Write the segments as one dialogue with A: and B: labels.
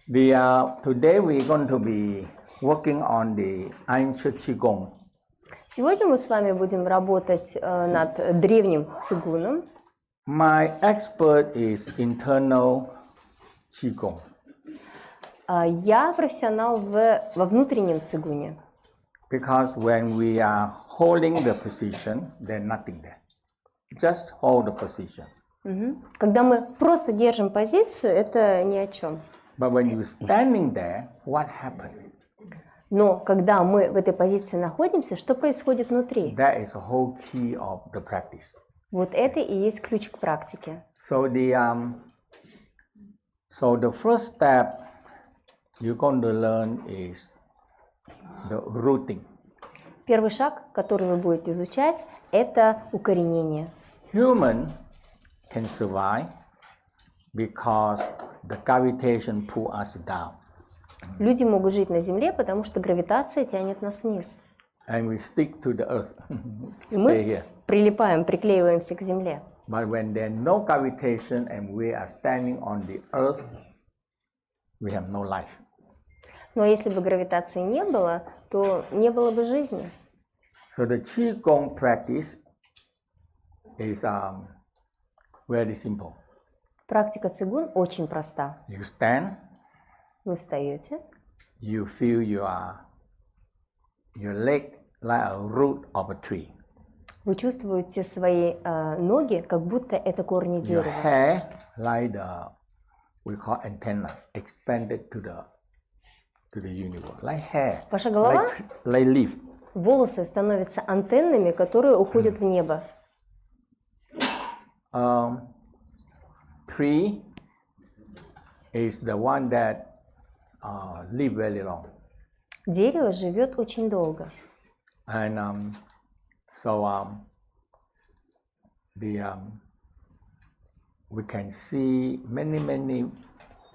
A: Today we're going to be working on the ancient Qigong.
B: Сегодня мы с вами будем работать над древним цигуном.
A: My expert is internal Qigong.
B: Я профессионал во внутреннем цигуне.
A: Because when we are holding the position, there's nothing there. Just hold the position.
B: Когда мы просто держим позицию, это ни о чем.
A: But when you're standing there, what happens?
B: Но когда мы в этой позиции находимся, что происходит внутри?
A: That is the whole key of the practice.
B: Вот это и есть ключ к практике.
A: So the first step you're going to learn is the rooting.
B: Первый шаг, который вы будете изучать, это укоренение.
A: Human can survive because the gravitation pull us down.
B: Люди могут жить на Земле, потому что гравитация тянет нас вниз.
A: And we stick to the earth.
B: И мы прилипаем, приклеиваемся к Земле.
A: But when there's no gravitation and we are standing on the earth, we have no life.
B: Но если бы гравитации не было, то не было бы жизни.
A: So the Qigong practice is very simple.
B: Практика цигун очень проста.
A: You stand.
B: Вы встаете.
A: You feel your leg like a root of a tree.
B: Вы чувствуете свои ноги, как будто это корни
A: Your
B: дерева.
A: hair like we call antenna, expanded to the universe, like hair.
B: Ваша голова,
A: like leaf.
B: волосы становятся антеннами, которые уходят в небо.
A: Tree is the one that live very long.
B: Дерево живет очень долго.
A: And we can see many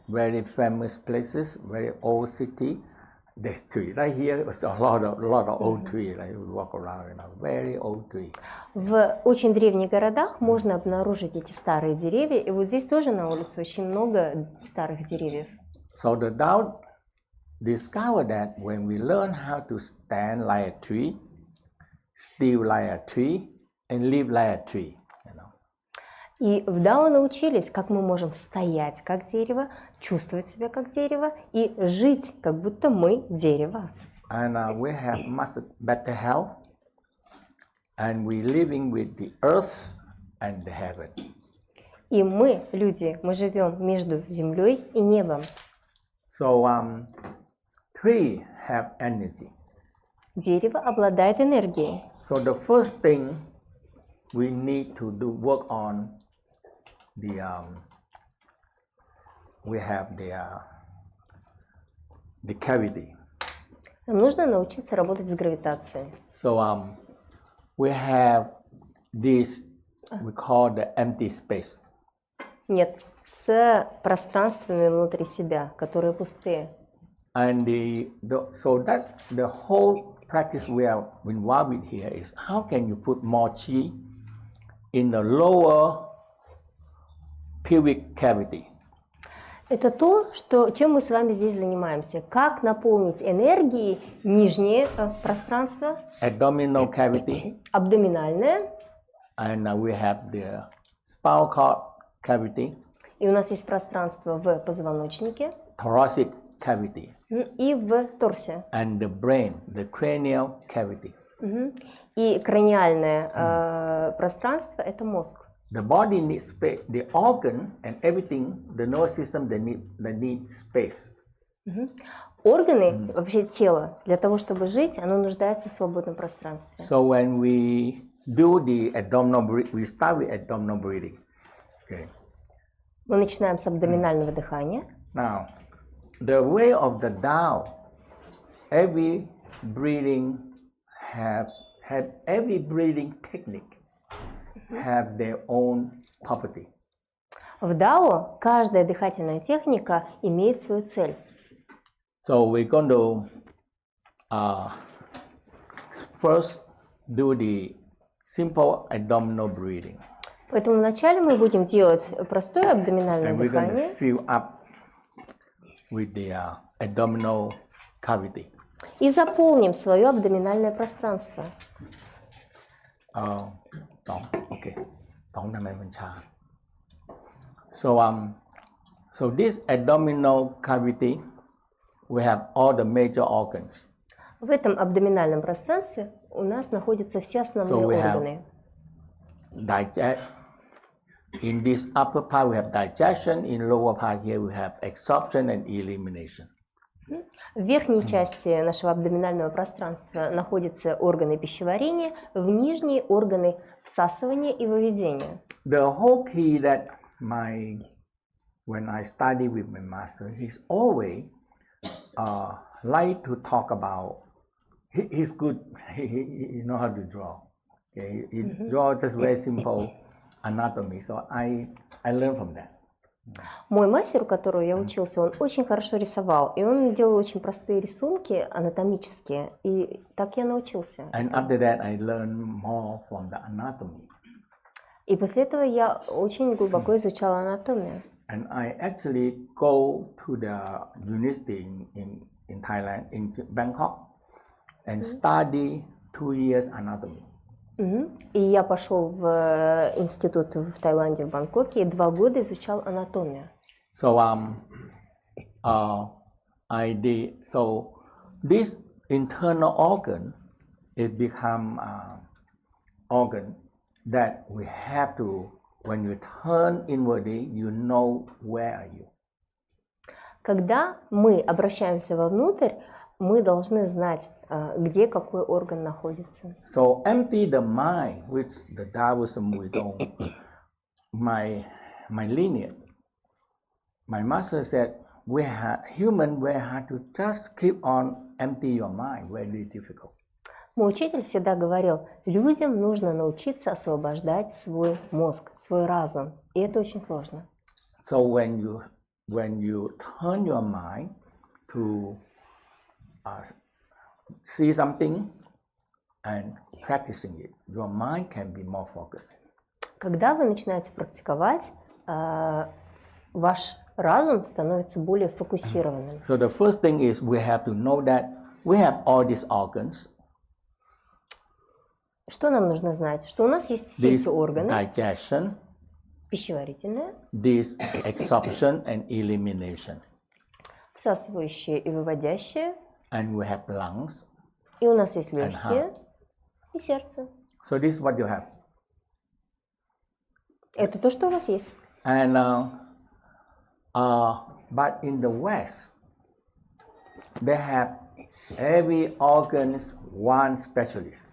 A: very famous places, very old city. There's tree right here. It's a lot of old tree. Like we walk around, very old tree.
B: В очень древних городах можно обнаружить эти старые деревья, и вот здесь тоже на улице очень много старых деревьев.
A: So the Tao discovered that when we learn how to stand like a tree, still like a tree, and live like a tree,
B: И в Дао научились, как мы можем стоять как дерево, чувствовать себя как дерево и жить, как будто мы дерево.
A: And we have much better health, and we living with the earth and the heaven.
B: И мы, люди, мы живем между землей и небом.
A: So tree have energy.
B: Дерево обладает энергией.
A: So the first thing we need to do work on we have the cavity.
B: Нам нужно научиться работать с гравитацией.
A: So we have this we call the empty space.
B: Нет, с пространствами внутри себя, которые пустые.
A: And so that the whole practice we are involved with here is how can you put more qi in the lower pelvic cavity.
B: Это то, чем мы с вами здесь занимаемся. Как наполнить энергией нижнее пространство,
A: abdominal cavity,
B: абдоминальное.
A: And we have the spinal cord cavity.
B: И у нас есть пространство в позвоночнике.
A: Thoracic cavity.
B: И в торсе.
A: And the brain, the cranial cavity.
B: И краниальное пространство – это мозг.
A: The body needs space. The organ and everything, the nervous system, they need space.
B: Органы, вообще тело, для того, чтобы жить, оно нуждается в свободном пространстве.
A: So when we do the abdominal breathing, we start with abdominal breathing. Okay.
B: Мы начинаем с абдоминального дыхания.
A: Now, the way of the Tao, every breathing every breathing technique have their own property.
B: В Дао каждая дыхательная техника имеет свою цель.
A: So we're going to first do the simple abdominal breathing.
B: Поэтому вначале мы будем делать простое абдоминальное дыхание.
A: with the abdominal cavity.
B: И заполним свое абдоминальное пространство.
A: Okay. So this abdominal cavity, we have all the major organs.
B: В этом абдоминальном пространстве у нас находятся все основные органы.
A: In this upper part we have digestion, in lower part here we have absorption and elimination.
B: В верхней части нашего абдоминального пространства находятся органы пищеварения, в нижней органы всасывания и выведения.
A: The whole key that when I study with my master, he's always like to talk about. He's good. He know how to draw. Okay, he draw just very simple anatomy. So I learned from that.
B: Мой мастер, у которого я учился, он очень хорошо рисовал, и он делал очень простые рисунки анатомические, и так я научился.
A: And after that, I learned more from the anatomy.
B: И после этого я очень глубоко изучала анатомию.
A: And I actually go to the university in Thailand, in Bangkok, and study 2 years anatomy.
B: И я пошел в институт в Таиланде, в Бангкоке, и 2 года изучал анатомию.
A: So so this internal organ, it become organ that we have to, when you turn inwardly, you know where are you.
B: Когда мы обращаемся вовнутрь, мы должны знать, где какой орган находится.
A: So empty the mind, which the Taoism we don't. My lineage, my master said, we have to just keep on empty your mind. Very difficult.
B: Мой учитель всегда говорил, людям нужно научиться освобождать свой мозг, свой разум, и это очень сложно.
A: So when you turn your mind to see something and practicing it, your mind can be more focused.
B: Когда вы начинаете практиковать, ваш разум становится более фокусированным.
A: So the first thing is we have to know that we have all these organs.
B: Что нам нужно знать? Что у нас есть все эти органы.
A: Digestion,
B: пищеварительная,
A: this absorption and elimination.
B: Всасывающие и выводящие.
A: And we have lungs.
B: И у нас есть легкие и сердце.
A: So this is what you have.
B: Это то, что у вас есть.
A: And but in the West, they have every organ's one specialist.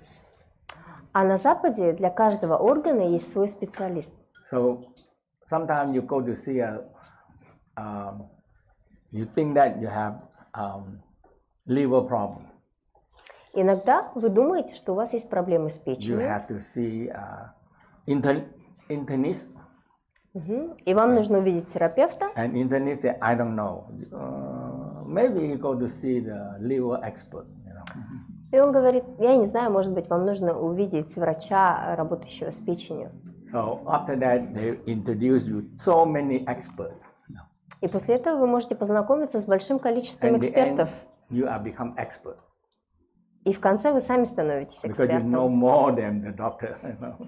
B: А на Западе для каждого органа есть свой специалист.
A: So sometimes you go to see you think that you have liver problem.
B: Иногда вы думаете, что у вас есть проблемы с печенью.
A: You have to see internist.
B: И вам нужно увидеть терапевта.
A: And internist say, I don't know. Maybe you go to see the liver expert. You know.
B: И он говорит, я не знаю, может быть, вам нужно увидеть врача, работающего с печенью.
A: So after that, they introduce you so many experts.
B: И после этого вы можете познакомиться с большим количеством экспертов.
A: You are become expert.
B: И в конце вы сами становитесь экспертом.
A: Because you know more than the doctor. You know.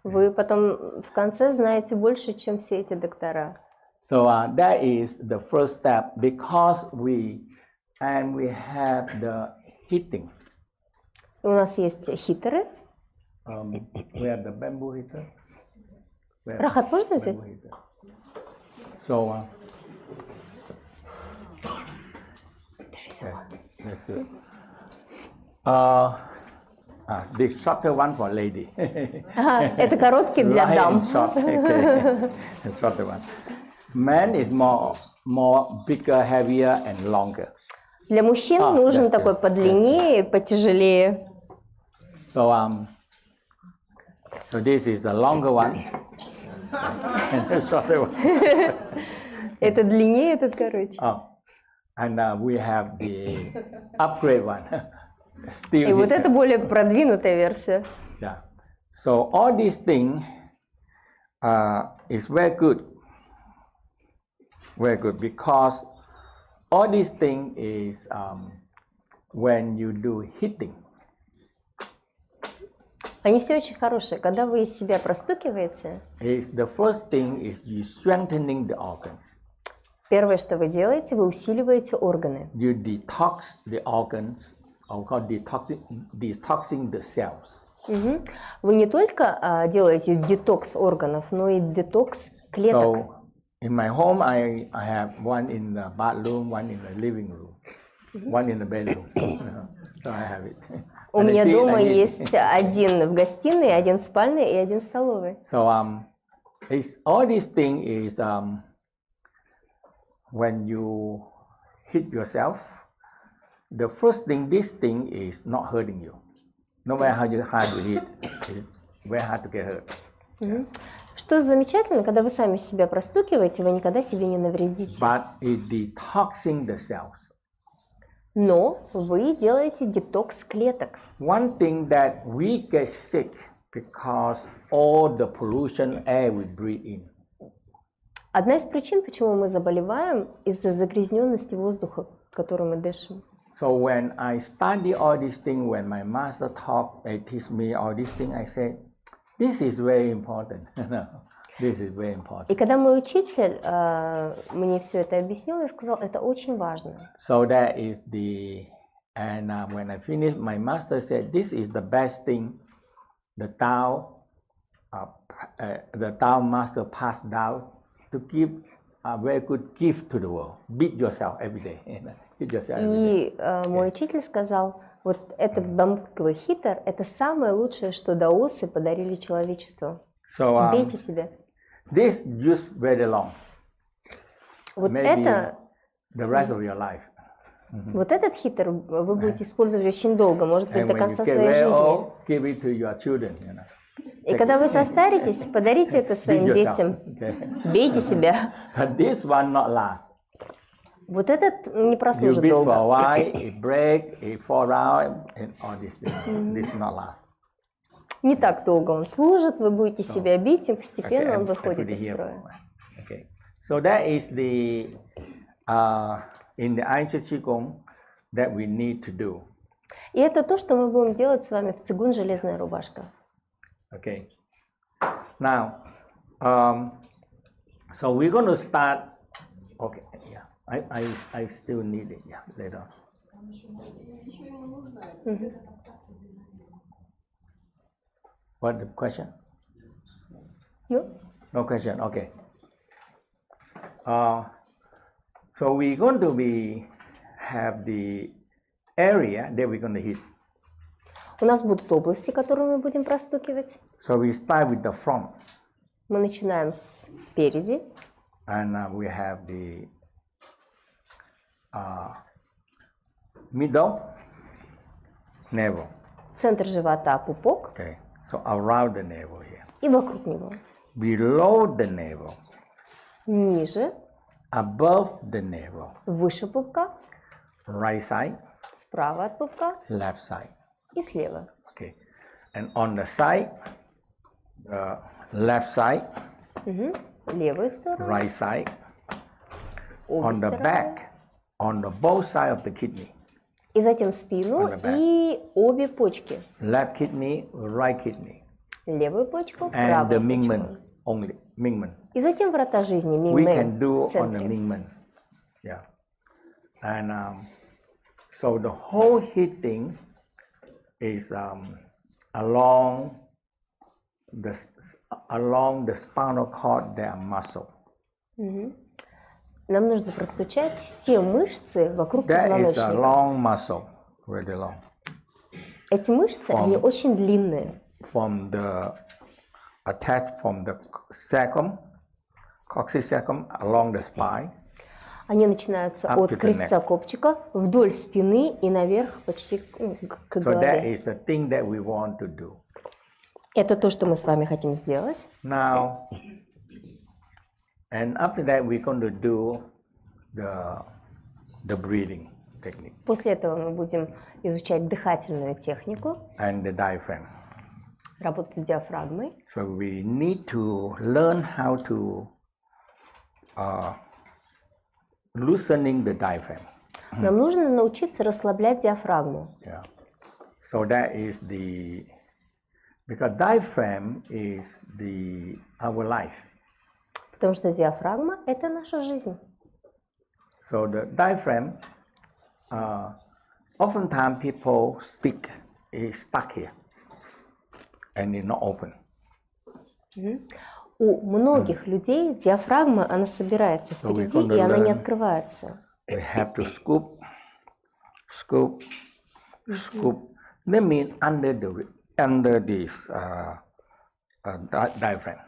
B: Вы потом в конце знаете больше, чем все эти доктора.
A: So that is the first step, because we have the heating.
B: У нас есть хитеры.
A: We have the bamboo heater.
B: Рахат, можно взять?
A: So the shorter one for lady.
B: Это короткий для дам.
A: Short, okay. The shorter one. Man is more bigger, heavier, and longer.
B: Для мужчин нужен такой подлиннее, потяжелее.
A: So this is the longer one, and the shorter one.
B: Это длиннее, этот короче.
A: And we have the upgrade one. Still
B: И вот это более продвинутая версия.
A: Yeah. So all these things is very good because all these things is when you do hitting.
B: Они все очень хорошие. Когда вы себя простукиваете,
A: Is the first thing is you strengthening the organs.
B: первое, что вы делаете, вы усиливаете органы.
A: You detox the organs, or called detoxing the cells.
B: Вы не только делаете детокс органов, но и детокс клеток.
A: So in my home, I have one in the bathroom, one in the living room, one in the bedroom. So I have it.
B: У меня дома есть один в гостиной, один в спальной и один в столовой.
A: So it's all these things is when you hit yourself, the first thing, this thing is not hurting you. No matter how hard you hit, it's very hard to get hurt.
B: Что замечательно, когда вы сами себя простукиваете, вы никогда себе не навредите.
A: But it detoxing the cells.
B: Но вы делаете детокс клеток.
A: One thing that we get sick because all the pollution air we breathe in.
B: Одна из причин, почему мы заболеваем, из-за загрязненности воздуха, которым мы дышим.
A: So when I study all these things, when my master taught, teach me all these things, I say, this is very important. This is very important.
B: И когда мой учитель мне все это объяснил, я сказал, это очень важно.
A: So that is and when I finished, my master said, this is the best thing the Tao master passed down to give a very good gift to the world. Beat yourself every day. Beat yourself every day.
B: И мой учитель сказал, вот этот бамбуковый хитр, это самое лучшее, что даосы подарили человечеству.
A: So,
B: Бейте себя.
A: This used very long.
B: Вот
A: Maybe
B: это,
A: the rest of your life.
B: вот этот хитр вы будете использовать очень долго, может быть,
A: And
B: до
A: when you
B: конца
A: get
B: своей
A: very
B: жизни.
A: old, give it to your children.
B: И когда вы состаритесь, подарите это своим
A: Beat yourself,
B: детям.
A: okay?
B: Бейте себя.
A: But this one not last.
B: Вот этот не
A: You
B: прослужит
A: beat for a
B: долго.
A: while, it break, it fall out, and all this thing. This not last.
B: Не так долго он служит, вы будете себя бить, и постепенно он
A: I
B: выходит
A: put it
B: из
A: here.
B: строя.
A: Okay. So that is the in the ancient Qigong that we need to do.
B: И это то, что мы будем делать с вами в цигун «Железная рубашка».
A: Okay. Now, so we're going to start. Okay. Yeah. I still need it. Yeah. Later. What the question?
B: Ну,
A: No question. Okay. So we're going to have the area that we're going to hit.
B: у нас будут области, которые мы будем простукивать.
A: So we start with the front,
B: Мы начинаем спереди.
A: and we have the middle, navel.
B: Центр живота, пупок
A: Okay. So around the navel here.
B: и вокруг него.
A: Below the navel,
B: Ниже,
A: above the navel,
B: выше пупка,
A: right side,
B: справа от пупка
A: left side.
B: и слева.
A: Okay. And on the side, the left side,
B: Левую сторону,
A: right side,
B: обе
A: on the
B: стороны.
A: back, on the both side of the kidney,
B: И затем спину
A: On the back.
B: и обе почки.
A: left kidney, right kidney,
B: Левую почку,
A: and the
B: правую почку.
A: Mingmen only. Mingmen.
B: И затем врата жизни,
A: We can
B: Мingмен,
A: do
B: в
A: on the
B: центре.
A: Mingmen. Yeah. And so the whole hitting is along the spinal cord, there are muscle.
B: Нам нужно простучать все мышцы вокруг
A: That is a
B: позвоночника.
A: long muscle, really long,
B: Эти мышцы, они очень длинные.
A: from the attached from the sacrum, coccygeum along the spine.
B: Они начинаются
A: Up to
B: от
A: the
B: крестца копчика вдоль спины и наверх почти к
A: So that
B: голове.
A: is the thing that we want to do.
B: Это то, что мы с вами хотим сделать.
A: Now, and after that, we're going to do the breathing technique
B: После этого мы будем изучать дыхательную технику,
A: and the diaphragm.
B: работать с диафрагмой.
A: So we need to learn how to loosening the diaphragm.
B: Нам нужно научиться расслаблять диафрагму.
A: Yeah. So that is because diaphragm is our life.
B: Потому что диафрагма – это наша жизнь.
A: So the diaphragm, oftentimes people is stuck here and it's not open.
B: У многих людей диафрагма, она собирается впереди, и она не открывается.
A: We have to scoop. That means under this diaphragm.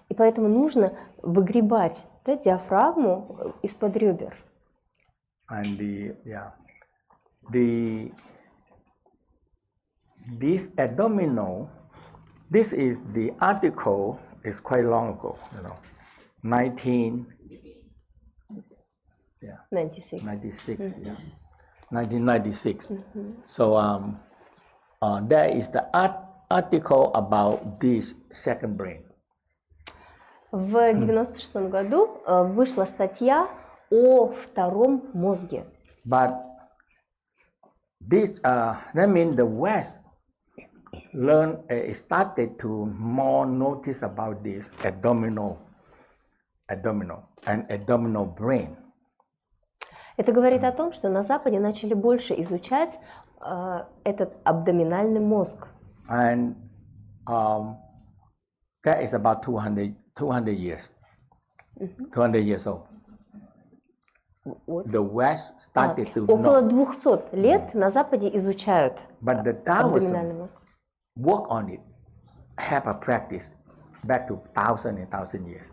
B: И поэтому нужно выгребать диафрагму из-под ребер.
A: And this abdominal, this is the article is quite long ago, 1996. 1996. So there is the article about this second brain.
B: В 1996 году вышла статья о втором мозге.
A: But this, that means the West started to more notice about this abdominal brain.
B: Это говорит о том, что на Западе начали больше изучать этот абдоминальный мозг.
A: And that is about 200 years. 200 years old. The West started to
B: около
A: know.
B: 200 лет на Западе изучают
A: But the
B: абдоминальный мозг.
A: work on it, have a practice back to thousand years.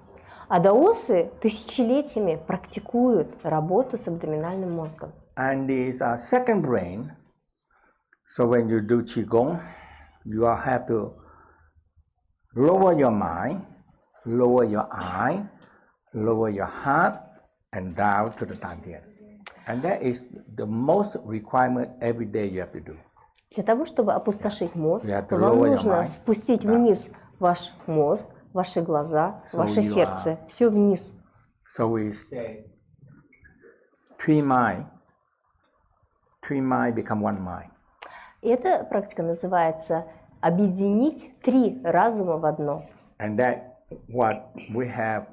B: А даосы тысячелетиями практикуют работу с абдоминальным мозгом.
A: And this second brain, so when you do Qigong, you have to lower your mind, lower your eye, lower your heart, and down to the Dantian. And that is the most requirement every day you have to do.
B: Для того, чтобы опустошить мозг, вам нужно спустить вниз ваш мозг, ваши глаза, ваше сердце, все вниз.
A: So we say, three mind become one mind.
B: И эта практика называется объединить три разума в одно.
A: And that what we have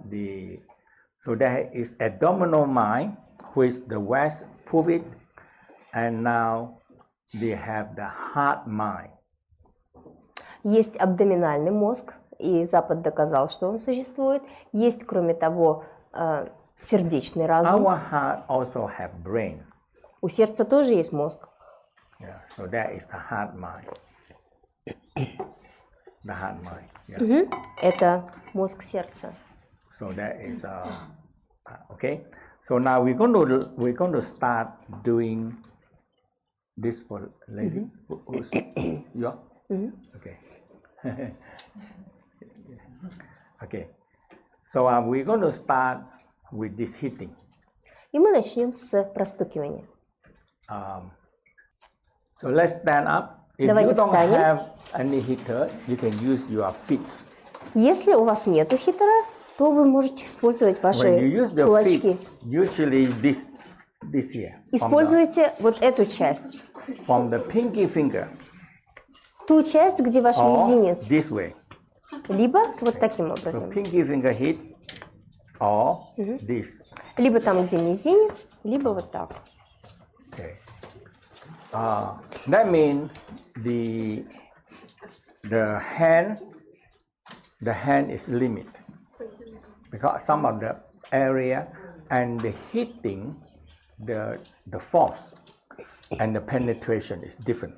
A: so that is abdominal mind, which the West proved it, and now they have the heart mind.
B: Есть абдоминальный мозг, и Запад доказал, что он существует. Есть, кроме того, сердечный разум.
A: Our heart also have brain.
B: У сердца тоже есть мозг.
A: Yeah, so that is the heart mind. The heart mind. Yeah.
B: Это мозг сердца.
A: So that is okay. So now we're going to start doing this for lady. Yeah. Okay. Okay. So we're going to start with this hitting.
B: И мы начнем с простукивания.
A: So let's stand up. If
B: Давайте
A: you don't
B: встанем.
A: have any hitter, you can use your feet.
B: Если у вас нету хитера, то вы можете использовать
A: When you
B: ваши
A: use the
B: кулачки.
A: feet, usually this here.
B: Используйте вот эту часть.
A: From the pinky finger.
B: Ту часть, где ваш
A: Or
B: мизинец.
A: this way.
B: Либо вот таким
A: So
B: образом.
A: pinky finger hit or this.
B: Либо там, где мизинец, либо вот так.
A: Okay. That means the hand is limited because some of the area and the hitting the force and the penetration is different.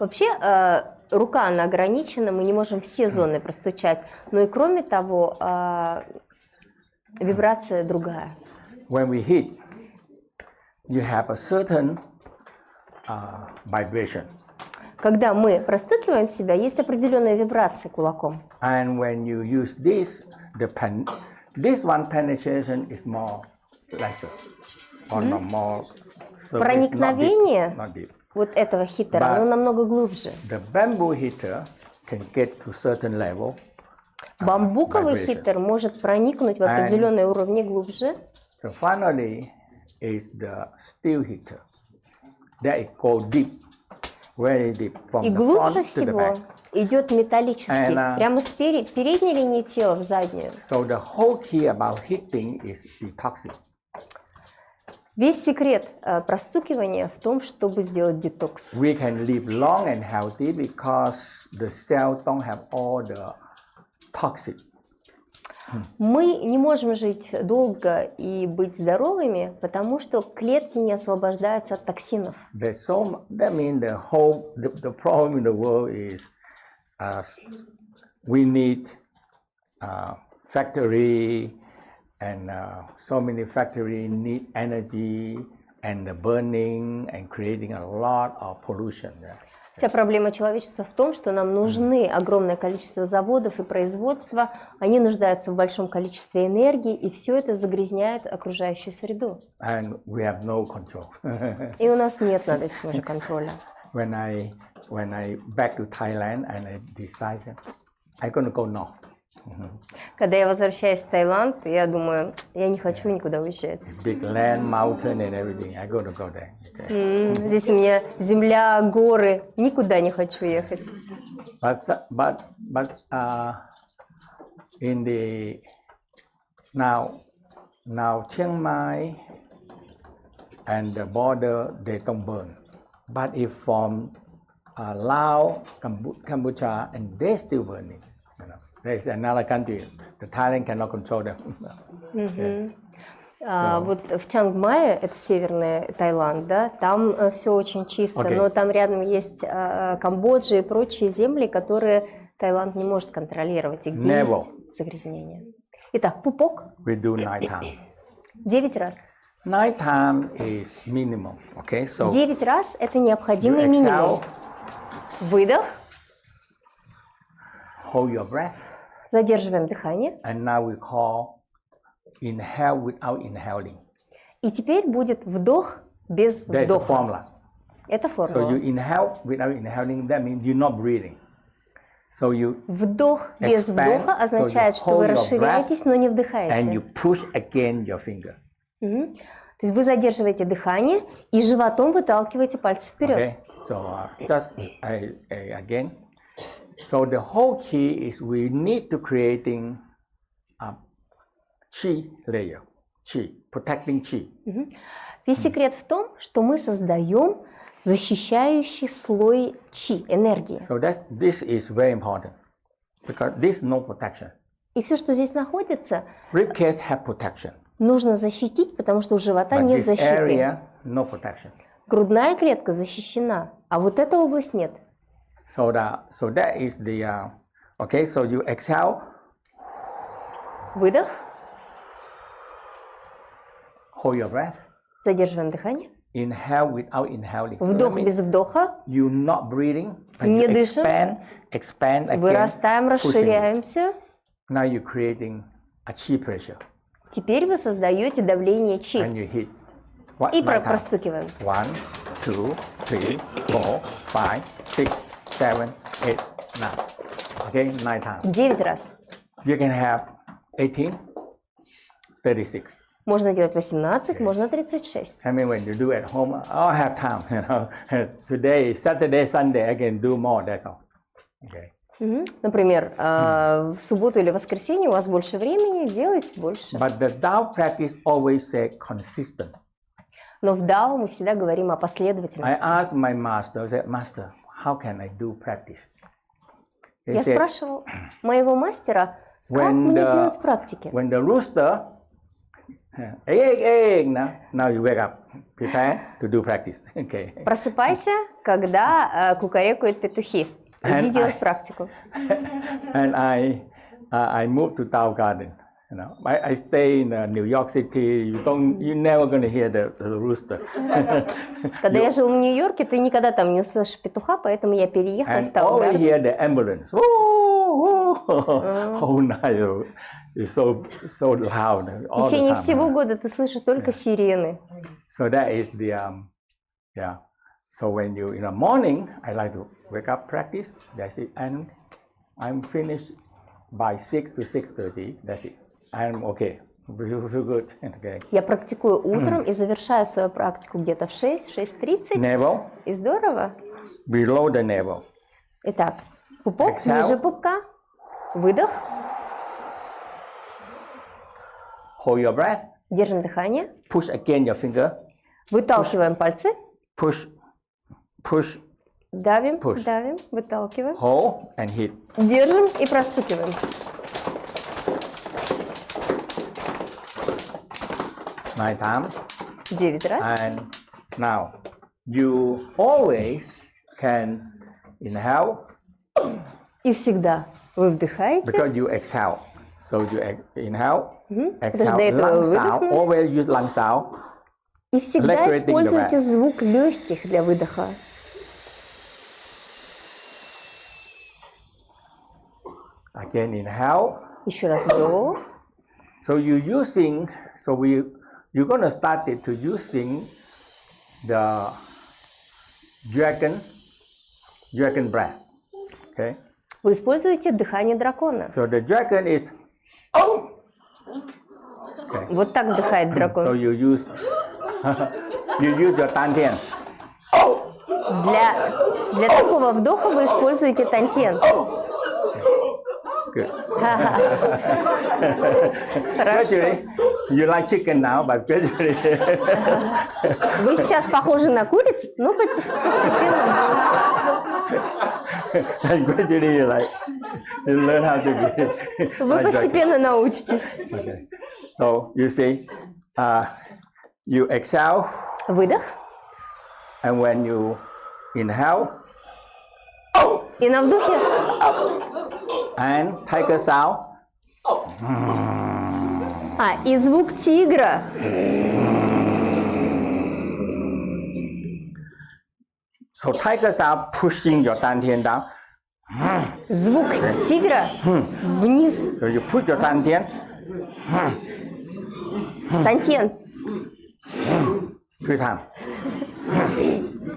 B: Вообще, рука, она ограничена, мы не можем все зоны простучать, но и кроме того, вибрация другая.
A: When we hit, you have a certain vibration.
B: Когда мы простукиваем себя, есть определенная вибрация кулаком.
A: And when you use this, this one penetration is more lesser or not more.
B: Проникновение
A: not deep.
B: вот этого хитера, оно намного глубже.
A: The bamboo hitter can get to certain level.
B: Бамбуковый хитер может проникнуть в определенные уровни глубже.
A: So finally is the still heater. That it go deep, very deep from
B: И
A: the
B: глубже
A: front to the
B: всего
A: back.
B: идет металлический, прямо с передней линии тела в заднюю.
A: So the whole key about heating is detoxing.
B: Весь секрет простукивания в том, чтобы сделать детокс.
A: We can live long and healthy because the cells don't have all the toxic.
B: Мы не можем жить долго и быть здоровыми, потому что клетки не освобождаются от токсинов.
A: That means the problem in the world is we need factory and so many factories need energy and the burning and creating a lot of pollution. Yeah.
B: Вся проблема человечества в том, что нам нужны огромное количество заводов и производства, они нуждаются в большом количестве энергии, и все это загрязняет окружающую среду.
A: And we have no control.
B: И у нас нет над этим уже контроля.
A: When I back to Thailand and I decided I'm gonna go north.
B: Когда я возвращаюсь в Таиланд, я думаю, я не хочу никуда уезжать.
A: Big land, mountain and everything. I'm gonna go there. Okay.
B: Здесь у меня земля, горы, никуда не хочу ехать.
A: But in the now Chiang Mai and the border they don't burn. But if from Laos, Cambodia, and they still burning. You know, there's another country. The Thailand cannot control them.
B: Вот в Чангмае, это северный Таиланд, да, там все очень чисто, но там рядом есть Камбоджа и прочие земли, которые Таиланд не может контролировать, и где есть загрязнение. Итак, пупок.
A: We do night time.
B: 9 раз.
A: Night time is minimum, okay? So
B: 9 раз это необходимый минимум. Выдох.
A: Hold your breath.
B: Задерживаем дыхание.
A: And now we call inhale without inhaling.
B: И теперь будет вдох без вдоха.
A: That's the formula.
B: Это формула.
A: So you inhale without inhaling, that means you're not breathing. So you
B: вдох без вдоха означает, что вы расширяетесь, но не вдыхаете.
A: And you push again your finger.
B: То есть вы задерживаете дыхание и животом выталкиваете пальцы вперед.
A: Okay. So just again. So the whole key is we need to creating a qi layer, qi, protecting qi.
B: Весь секрет в том, что мы создаем защищающий слой чи, энергии.
A: So this is very important because this no protection.
B: И все, что здесь находится,
A: Ribcage have protection.
B: Нужно защитить, потому что у живота нет защиты.
A: Area, no protection.
B: Грудная клетка защищена, а вот эта область нет.
A: So that is the okay. So you exhale.
B: Выдох.
A: Hold your breath.
B: Задерживаем дыхание.
A: Inhale without inhaling.
B: Вдох без вдоха.
A: You're not breathing.
B: Не дышим.
A: Expand again.
B: Вырастаем, расширяемся.
A: Now you're creating a chi pressure.
B: Теперь вы создаете давление чи.
A: And you hit.
B: И простукиваем.
A: 1, 2, 3, 4, 5, 6, 7, 8, 9. Okay, 9 times.
B: 9 раз.
A: You can have 18, 36.
B: Можно делать 18, можно 36.
A: I mean, when you do at home, I'll have time. You know, today is Saturday, Sunday, I can do more. That's all. Okay.
B: Например, в субботу или воскресенье у вас больше времени, делайте больше.
A: But the Tao practice always say consistent.
B: Но в Дао мы всегда говорим о последовательности.
A: I asked my master, I said, Master, how can I do practice?
B: Я спрашивал моего мастера, как мне делать практики?
A: When the rooster, egg, now you wake up, prepare to do practice. Okay.
B: Просыпайся, когда кукарекают петухи. Иди делать практику.
A: And I moved to Tao Garden. You know, I stay in New York City. You're never going to hear the rooster.
B: Когда я жил в Нью-Йорке, ты никогда там не услышишь петуха, поэтому я переехал в Тау Гарден.
A: And over here the ambulance. Whole night is so loud.
B: В течение всего года ты слышишь только сирены.
A: So that is the yeah. So when you in the morning, I like to wake up, practice. That's it, and I'm finished by 6 to 6:30. That's it. I'm okay. You feel good. Okay.
B: Я практикую утром и завершаю свою практику где-то в 6-6:30.
A: Navel,
B: И здорово.
A: below the navel.
B: Итак, пупок
A: Exhale.
B: ниже пупка. Выдох.
A: Hold your breath.
B: Держим дыхание.
A: Push again your finger.
B: Выталкиваем пальцы.
A: Push, push,
B: Давим,
A: Push.
B: давим, выталкиваем.
A: hold, and hit.
B: Держим и простукиваем.
A: Nine times.
B: 9 раз.
A: And now you always can inhale
B: И всегда вы вдыхаете.
A: because you exhale. So you inhale,
B: Потому что до
A: exhale,
B: этого
A: lung
B: вы
A: sound.
B: выдохнули.
A: Always use lung sound.
B: И всегда
A: Electrocuting the
B: используйте
A: breath.
B: звук легких для выдоха.
A: Again, inhale.
B: Еще раз вдох.
A: So you're gonna start it to using the dragon breath. Okay.
B: Вы используете дыхание дракона.
A: So the dragon is oh.
B: Вот так вдыхает
A: So
B: дракон.
A: you use your тантен.
B: Для такого вдоха вы используете тантен.
A: Good.
B: Хорошо.
A: Gradually, you like chicken now, but gradually.
B: Вы сейчас похожи на курицу, но постепенно.
A: And gradually you learn how to be.
B: Вы постепенно научитесь.
A: Okay. So you see, you exhale,
B: Выдох.
A: and when you inhale,
B: И на вдохе.
A: and tiger sound.
B: И звук тигра.
A: So tiger sound pushing your dantian down.
B: Звук тигра вниз
A: So you put your dantian
B: в тантен.
A: 3 times.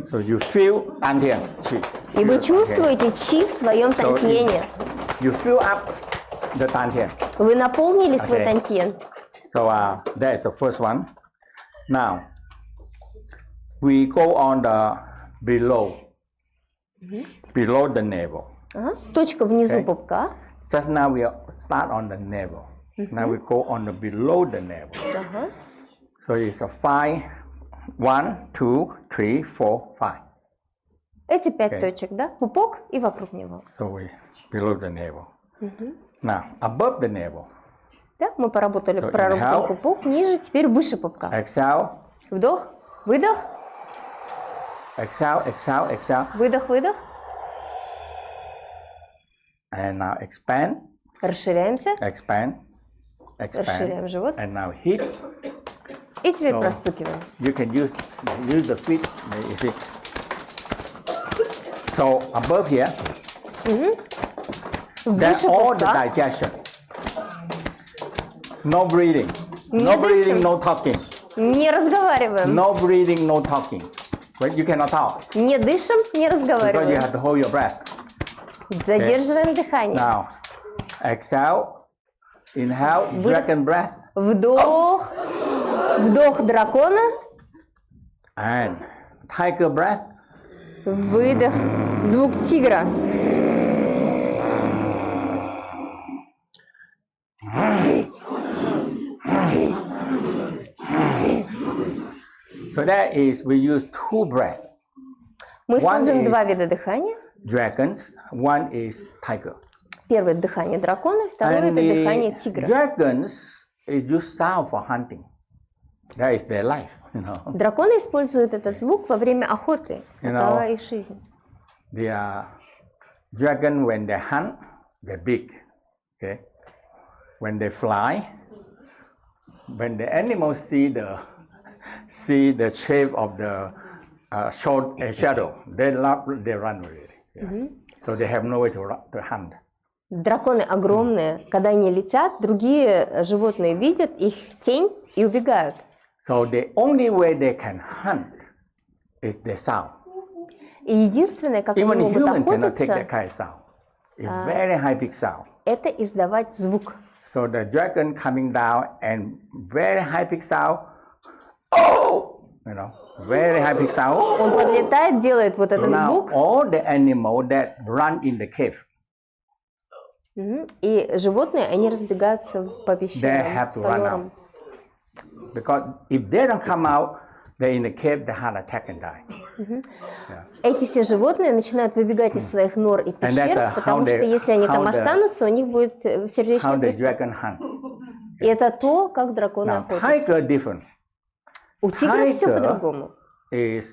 A: So you feel dantian chi.
B: И вы чувствуете чи в своем тантьене.
A: You fill up the dantian.
B: Вы наполнили свой
A: Okay.
B: тантьен.
A: So that's the first one. Now we go on the below the navel.
B: Ага. Точка внизу
A: Okay.
B: пупка.
A: Just now we start on the navel. Now we go on the below the navel.
B: Ага.
A: So it's a 5, 1, 2, 3, 4, 5.
B: Эти 5
A: Okay.
B: точек, да? Пупок и вокруг него.
A: So we below the navel. Now above the navel.
B: Да? Мы поработали,
A: So
B: проработали
A: inhale.
B: пупок, ниже, теперь выше пупка.
A: Exhale,
B: Вдох, выдох,
A: exhale, exhale, exhale.
B: выдох, выдох.
A: And now expand,
B: Расширяемся,
A: expand,
B: расширяем
A: expand.
B: живот.
A: And now hit.
B: И теперь
A: So-
B: простукиваем.
A: You can use the feet. You see. So above here, that's
B: Выше
A: all the
B: пупка.
A: digestion. No breathing.
B: Не
A: No breathing,
B: дышим.
A: no talking.
B: Не разговариваем.
A: No breathing, no talking. But you cannot talk
B: Не дышим, не
A: because you
B: разговариваем.
A: have to hold your breath.
B: Задерживаем дыхание.
A: Now, exhale, inhale, dragon breath,
B: Вдох, вдох дракона,
A: and tiger breath.
B: выдох, звук тигра.
A: So that is we use 2 breaths.
B: Мы используем
A: is-
B: 2 вида дыхания.
A: Dragons. One is tiger.
B: Первое дыхание дракона, второе это дыхание тигра.
A: dragons is use sound for hunting. That is their life, you know.
B: Драконы используют этот звук во время охоты.
A: You
B: Такова
A: know.
B: их жизнь.
A: The dragon when they hunt, they're big. Okay. When they fly, when the animals see the shape of the shadow, they run really. Yes. So they have no way to hunt.
B: Драконы огромные. Когда они летят, другие животные видят их тень и убегают.
A: So the only way they can hunt is the sound.
B: И единственное, как они
A: Even
B: могут
A: human cannot take that
B: охотиться,
A: kind of sound. It's very high pitch sound.
B: это издавать звук.
A: So the dragon coming down and very high pitch sound. Oh, very high pitch sound.
B: Он подлетает, делает вот этот
A: Now
B: звук.
A: all the animals that run in the cave,
B: И животные, они разбегаются по
A: they
B: пещерам,
A: have to
B: по
A: run
B: норам.
A: out. Because if they don't come out, they're in the cave, they heart attack and die.
B: Эти все животные начинают выбегать из своих нор и пещер, потому что если они там останутся, у них будет сердечный
A: How the
B: приступ.
A: dragon hunt.
B: И это то, как драконы
A: Now
B: охотятся.
A: tiger different.
B: У тигра все
A: Tiger
B: по-другому.
A: is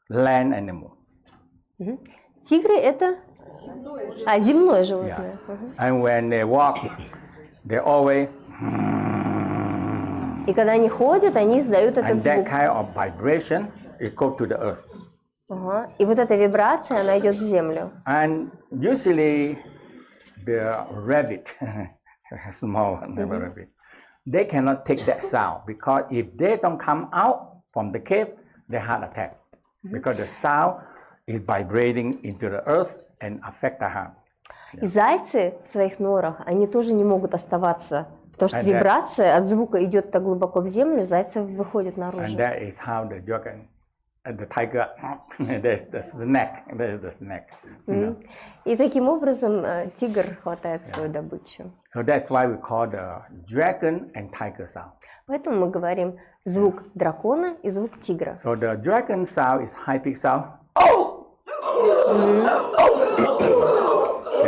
A: land animal.
B: Тигры это земное
A: Yeah.
B: животное.
A: And when they walk, they always
B: И когда они ходят, они издают этот
A: and that
B: звук.
A: kind of vibration it goes to the earth.
B: И вот эта вибрация, она идет в землю.
A: And usually the rabbit, small never rabbit, they cannot take that sound because if they don't come out from the cave, they heart attack because the sound is vibrating into the earth and affect the heart.
B: И зайцы в своих норах, они тоже не могут оставаться, потому что вибрация от звука идет так глубоко в землю, зайцы выходят наружу.
A: And that is how the dragon, the tiger, there's the snack, there's the snack.
B: И таким образом тигр хватает свою добычу.
A: So that's why we call the dragon and tiger sound.
B: Поэтому мы говорим звук дракона и звук тигра.
A: So the dragon sound is high pitch sound.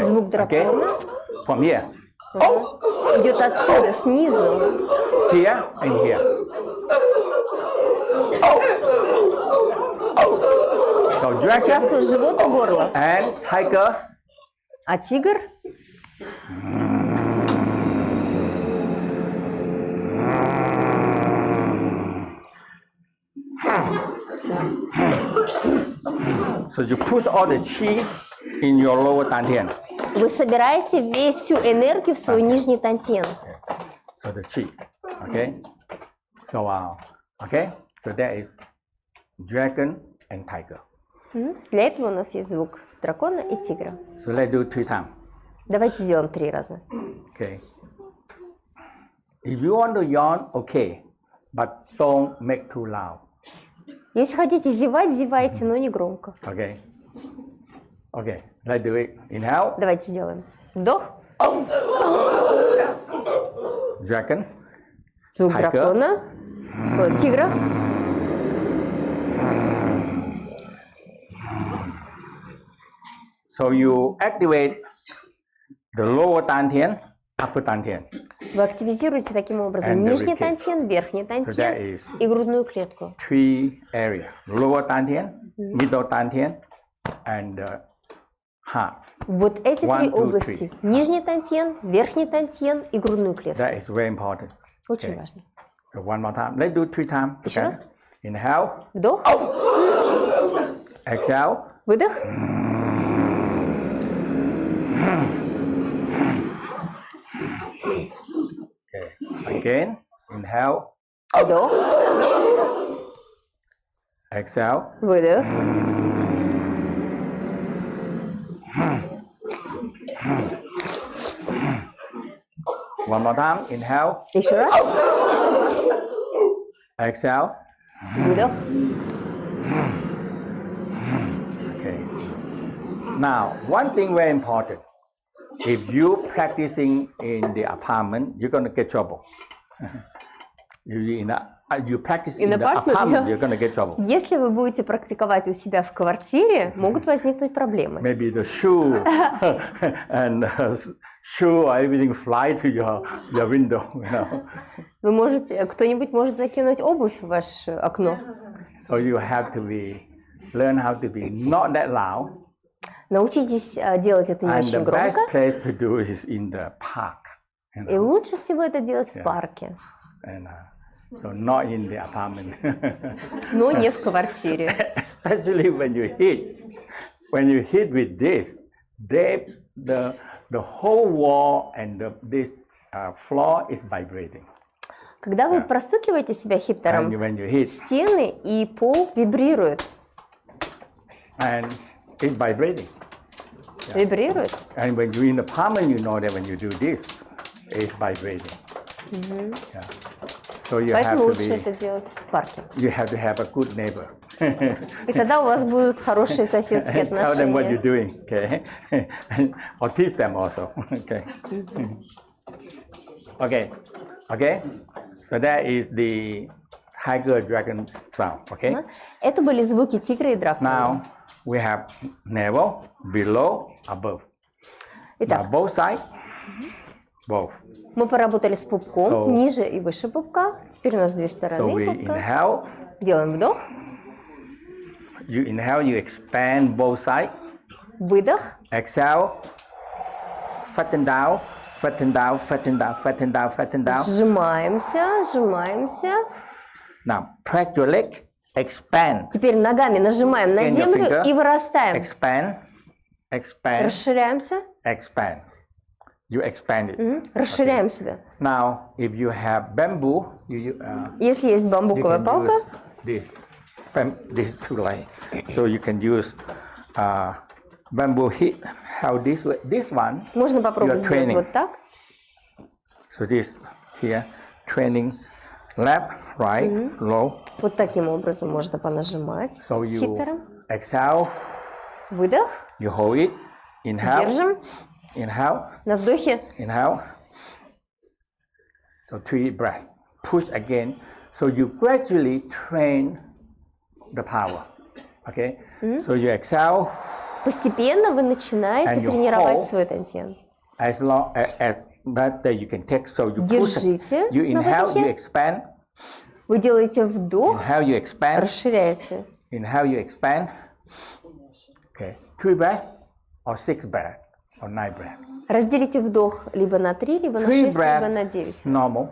B: Звук дракона
A: From here,
B: идет отсюда, снизу.
A: here and here. So dragon
B: Участвует живот и горло.
A: and tiger.
B: А тигр
A: So you push all the chi in your lower dantian.
B: вы собираете всю энергию в свой нижний тантен.
A: So the chi, okay. So okay. So that is dragon and tiger.
B: Для этого у нас есть звук дракона и тигра.
A: So let's do 3 times.
B: Давайте сделаем 3 раза.
A: Okay. If you want to yawn, okay, but don't make too loud.
B: Если хотите зевать, зевайте, но не громко.
A: Okay. Okay. Let's do it. Inhale.
B: Давайте сделаем. Вдох.
A: Dragon.
B: Звук
A: Tiger.
B: дракона. Тигра.
A: So you activate the lower dantian, upper dantian.
B: Вы активизируете таким образом
A: And the
B: нижний
A: ribcage.
B: тантен, верхний
A: So that
B: тантен
A: is
B: и грудную клетку.
A: 3 areas: lower dantian, middle dantian, and the heart.
B: Вот эти
A: 1,
B: 3
A: 2,
B: области.
A: 3.
B: Нижний тантен, верхний тантен и грудную клетку.
A: That is very important.
B: Очень
A: Okay.
B: важно.
A: So one more time. Let's do 3 times.
B: Еще раз.
A: Inhale.
B: Вдох.
A: Exhale.
B: Выдох.
A: Okay. Again. Inhale.
B: Вдох.
A: Exhale.
B: Выдох.
A: One more time. Inhale.
B: Еще раз.
A: Exhale.
B: Выдох.
A: Okay. Now, one thing very important. If you practicing in the apartment, you're gonna get trouble. You practice in the apartment, you're gonna get trouble.
B: Если вы будете практиковать у себя в квартире, могут возникнуть проблемы.
A: Maybe the shoe and shoe or everything fly to your window.
B: Вы можете, кто-нибудь может закинуть обувь в ваше окно.
A: So you have to learn how to be not that loud.
B: Научитесь делать это не
A: And
B: очень
A: the best
B: громко.
A: place to do is in the park.
B: И лучше всего это делать в парке,
A: And, so not in the apartment.
B: но не в квартире.
A: Especially when you hit with this, the whole wall and this floor is vibrating.
B: Когда вы простукиваете себя хиптером,
A: And when you hit,
B: стены и пол вибрируют.
A: and it's vibrating.
B: Вибрируют.
A: And when you're in the apartment, you know that when you do this, is vibrating. Yeah. So you have
B: Поэтому
A: to
B: лучше
A: be,
B: это делать в парке.
A: you have to have a good neighbor.
B: И тогда у вас будут хорошие соседские
A: And tell them what you're
B: отношения.
A: doing, okay? Or teach them also, okay? Okay. So that is the tiger dragon sound, okay?
B: Это были звуки тигра и дракона.
A: Now we have navel, below, above. Now
B: Итак,
A: both sides, both.
B: мы поработали с пупком,
A: So-
B: ниже и выше пупка. Теперь у нас две
A: So
B: стороны
A: we
B: пупка.
A: inhale,
B: Делаем вдох,
A: you inhale, you expand both sides.
B: выдох,
A: Exhale, flatten down, flatten down, flatten down, flatten down, flatten down.
B: сжимаемся, сжимаемся.
A: Now press your leg, expand,
B: Теперь ногами нажимаем на
A: Bend your
B: землю
A: finger.
B: и вырастаем.
A: expand, expand,
B: Расширяемся,
A: expand. You expand it.
B: расширяем себя.
A: Now, if you have bamboo,
B: Если есть
A: you
B: бамбуковая
A: can
B: палка,
A: use this. This too light, so you can use bamboo hit. How this way? This one.
B: можно попробовать
A: You're
B: сделать
A: training.
B: вот так.
A: So this here, training, left, right, low.
B: Вот таким образом можно понажимать
A: So you
B: хиттером.
A: exhale,
B: Выдох,
A: you hold it, inhale,
B: держим.
A: inhale,
B: На вдохе
A: inhale. So 3 breaths. Push again. So you gradually train the power. Okay. So you exhale
B: постепенно вы начинаете
A: And you
B: тренировать
A: hold.
B: свой тантьян.
A: as long as that you can take. So you push.
B: Держите
A: You
B: на
A: inhale, you
B: выдохе.
A: expand.
B: Вы делаете вдох,
A: Inhale, you expand.
B: расширяете.
A: Inhale, you expand. Okay. 3 breaths or 6 breaths or 9 breaths.
B: Разделите вдох либо на 3, либо на
A: 3
B: 6, либо на
A: breaths
B: 9.
A: normal.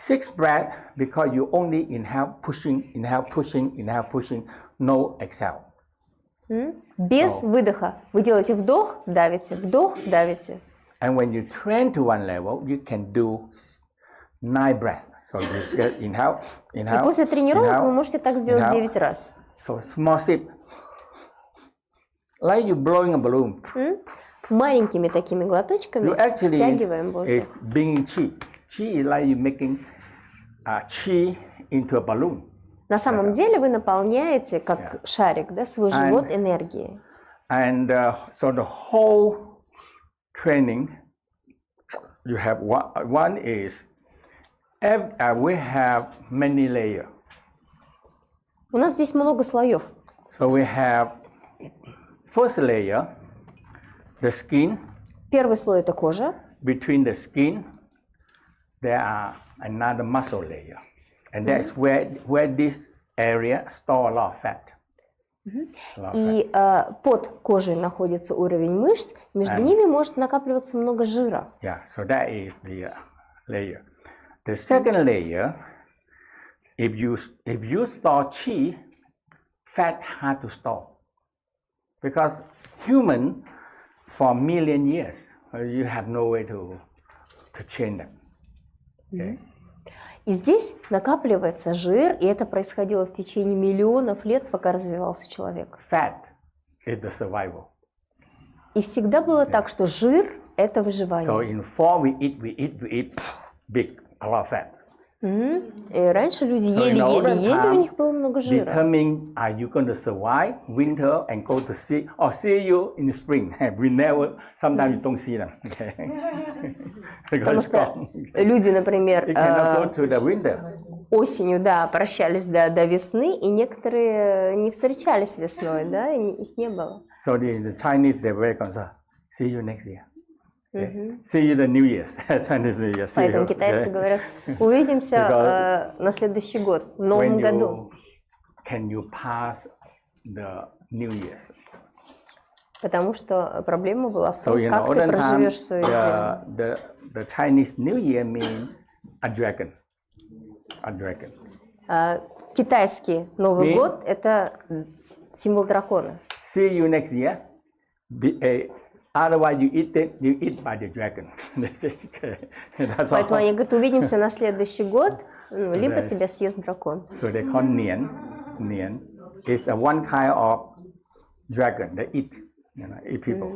A: 6 breaths because you only inhale, pushing, inhale, pushing, inhale, pushing, no exhale.
B: Без выдоха. Вы делаете вдох, давите, вдох, давите.
A: And when you train to one level, you can do 9 breaths. So you just inhale,
B: И
A: inhale,
B: после тренировок
A: inhale,
B: вы можете так сделать
A: inhale.
B: 9 раз.
A: So small sip. Like you blowing a balloon.
B: Маленькими такими глоточками
A: You actually
B: втягиваем воздух.
A: is bringing chi. Chi is like you making chi into a balloon.
B: На самом деле вы наполняете, как шарик, да, свой живот энергией.
A: And so the whole training, you have one is, we have many layers.
B: У нас здесь много слоев.
A: So we have first layer, the skin.
B: Первый слой – это кожа.
A: Between the skin, there are another muscle layer. And that's where this area store a lot of fat.
B: И под кожей находится уровень мышц, между ними может накапливаться много жира.
A: Yeah, so that is the layer. The second layer, if you store chi, fat hard to store. Because human, for a million years, you have no way to change them. Okay?
B: И здесь накапливается жир, и это происходило в течение миллионов лет, пока развивался человек.
A: Fat is the survival.
B: И всегда было так, что жир – это
A: So
B: выживание.
A: in fall we eat big, a lot of fat.
B: И раньше люди
A: So in olden
B: ели, у них
A: time,
B: было много жира.
A: determine are you going to survive winter and go to sea or see you in the spring. We never, sometimes you don't see them. Okay.
B: Потому
A: Because it's
B: что
A: gone.
B: люди, например,
A: You cannot go to the winter.
B: осенью, да, прощались до весны, и некоторые не встречались весной, да, и их не было.
A: So the Chinese, they're very concerned. See you next year. Okay. See you the New Year's. Chinese New Year. See
B: Поэтому
A: you.
B: китайцы
A: Okay.
B: говорят, увидимся на следующий год, в новом
A: When
B: году.
A: can you pass the New Year's?
B: Потому что проблема была в
A: So
B: том,
A: in
B: как ты
A: olden time,
B: проживешь свою зиму.
A: the Chinese New Year means a dragon. A dragon.
B: Китайский Новый
A: Me?
B: год – это символ дракона.
A: See you next year. Otherwise, you eat by the dragon. That's all.
B: Поэтому они говорят, увидимся на следующий год, либо
A: that-
B: тебя съест дракон.
A: So they call nian. Nian is a one kind of dragon that eat people.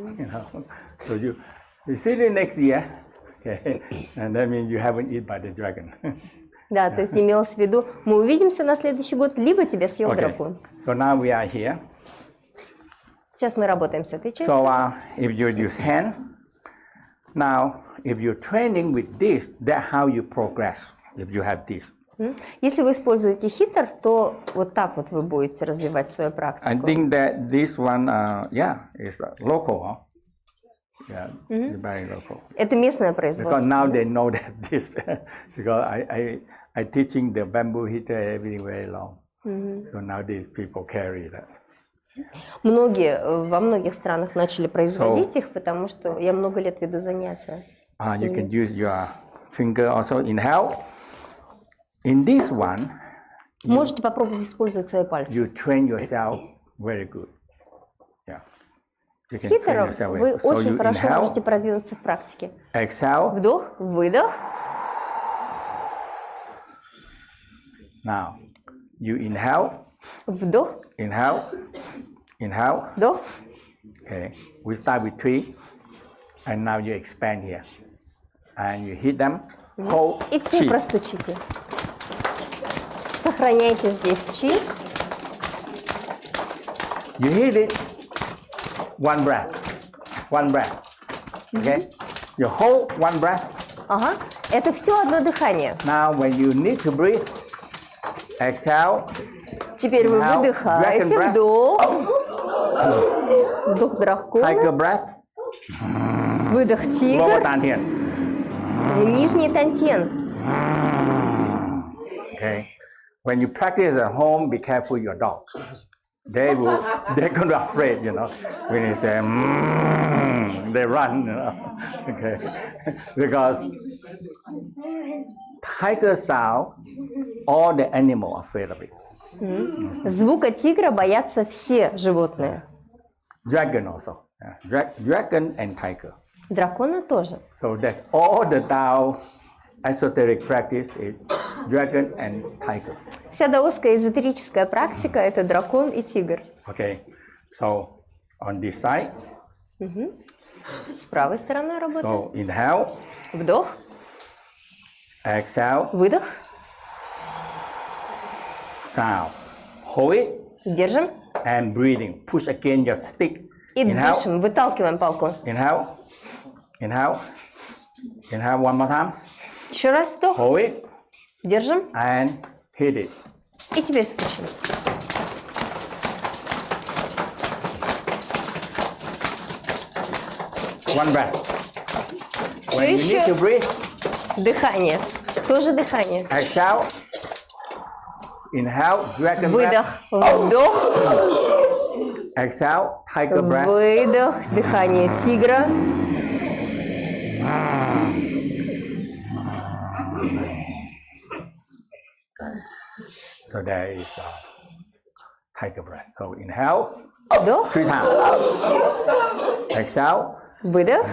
A: So you see the next year. Okay, and that means you haven't eaten by the dragon.
B: Да, то есть имелось в виду, мы увидимся на следующий год, либо тебя съел дракон.
A: So now we are here.
B: Сейчас мы работаем с этой частью.
A: So if you use hand, now if you're training with this, that's how you progress. If you have this.
B: Если вы используете хитр, то вот так вот вы будете развивать свою практику.
A: I think that this one, is local. Huh? Yeah, very local.
B: Это местное
A: Because
B: производство.
A: now they know that this, because I teaching the bamboo heater everywhere long. So now these people carry that.
B: Во многих странах начали производить их, потому что я много лет веду занятия.
A: You can use your finger also. Inhale. In this one,
B: можете попробовать использовать свои пальцы.
A: You train yourself very good. Yeah.
B: С хитером вы очень хорошо можете продвинуться в практике.
A: Exhale.
B: Вдох, выдох.
A: Now, you inhale.
B: Вдох.
A: Inhale. Inhale.
B: Вдох.
A: Okay. We start with 3, and now you expand here, and you hit them. Hold.
B: И теперь простучите. Сохраняйте здесь чи.
A: You hit it. One breath. One breath. Okay. You hold one breath.
B: Ага. Это все одно дыхание.
A: Now, when you need to breathe, exhale.
B: Теперь вы выдыхаете. Вдох. Вдох дракона.
A: Tiger breath.
B: Выдох тигр.
A: Lower dantian.
B: В нижний тантьен.
A: Okay. When you practice at home, be careful your dog. They're gonna afraid, you know. When you say, they run, you know. Okay. Because tiger sound, all the animal are afraid of it.
B: Звука тигра боятся все животные.
A: Dragon also. Dragon and tiger.
B: Дракона тоже.
A: So that's all the Tao esoteric practice is dragon and tiger.
B: Вся даосская эзотерическая практика – это дракон и тигр.
A: Okay, so on this side.
B: С правой стороны работаем.
A: So inhale.
B: Вдох.
A: Exhale.
B: Выдох.
A: Now hold it.
B: Держим.
A: And breathing. Push again your stick.
B: И дышим. Выталкиваем палку.
A: Inhale. Inhale. Inhale one more time.
B: Еще раз вдох.
A: Hold it.
B: Держим.
A: And hit it.
B: И теперь стучим.
A: One breath.
B: Все
A: When you
B: еще.
A: need to breathe.
B: Дыхание. Тоже дыхание.
A: Exhale. Inhale. Dragon
B: Выдох.
A: breath.
B: Вдох.
A: Exhale. Tiger breath.
B: Выдох. Дыхание тигра.
A: So there is tiger breath. So inhale.
B: Вдох.
A: 3 times. Exhale.
B: Выдох.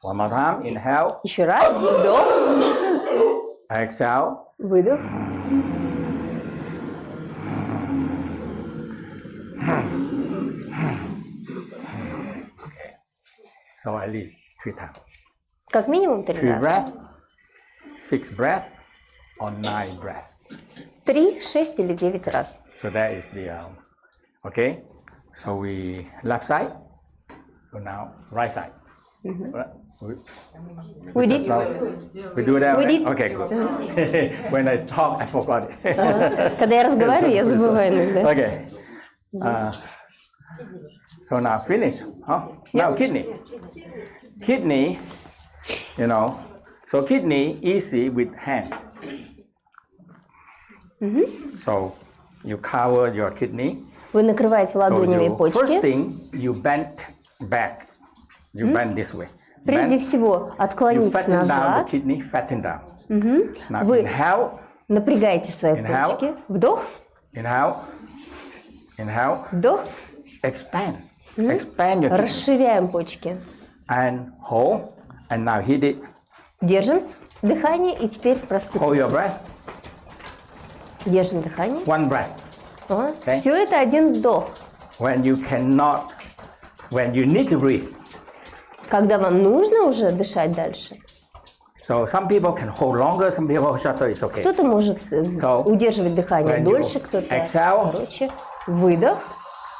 A: One more time. Inhale.
B: Еще раз. Вдох.
A: Exhale.
B: Выдох.
A: So at least 3 times.
B: Как минимум 3
A: 3
B: раза.
A: breath, 6 breath, or 9 breath.
B: 3, 6 или 9 раз.
A: So that is the okay. So we left side. So now right side.
B: We did.
A: We do that.
B: We
A: Right?
B: did.
A: Okay, good. When I talk, I forgot it.
B: Когда я разговариваю, я забываю иногда.
A: Okay. So now finish. Huh? Now kidney. Kidney, you know. So kidney easy with hand. So you cover your kidney.
B: Вы накрываете
A: So
B: ладонями
A: you, first
B: почки.
A: thing you bend back. You bend this way.
B: Прежде
A: Bend.
B: всего,
A: You
B: отклонитесь
A: fatten down the
B: назад.
A: kidney, fatten down. Now
B: Вы
A: inhale,
B: напрягаете свои
A: Inhale.
B: почки. Вдох.
A: inhale, inhale,
B: Вдох.
A: expand. Expand your kidney.
B: Расширяем почки.
A: And hold. And now hit it.
B: Держим дыхание и теперь проступим.
A: Hold your breath.
B: Держим дыхание.
A: One breath. Okay.
B: Все это один вдох.
A: When you need to breathe.
B: Когда вам нужно уже дышать дальше.
A: So some people can hold longer, some people hold shorter, it's okay.
B: Кто-то может удерживать дыхание дольше, кто-то короче. Выдох.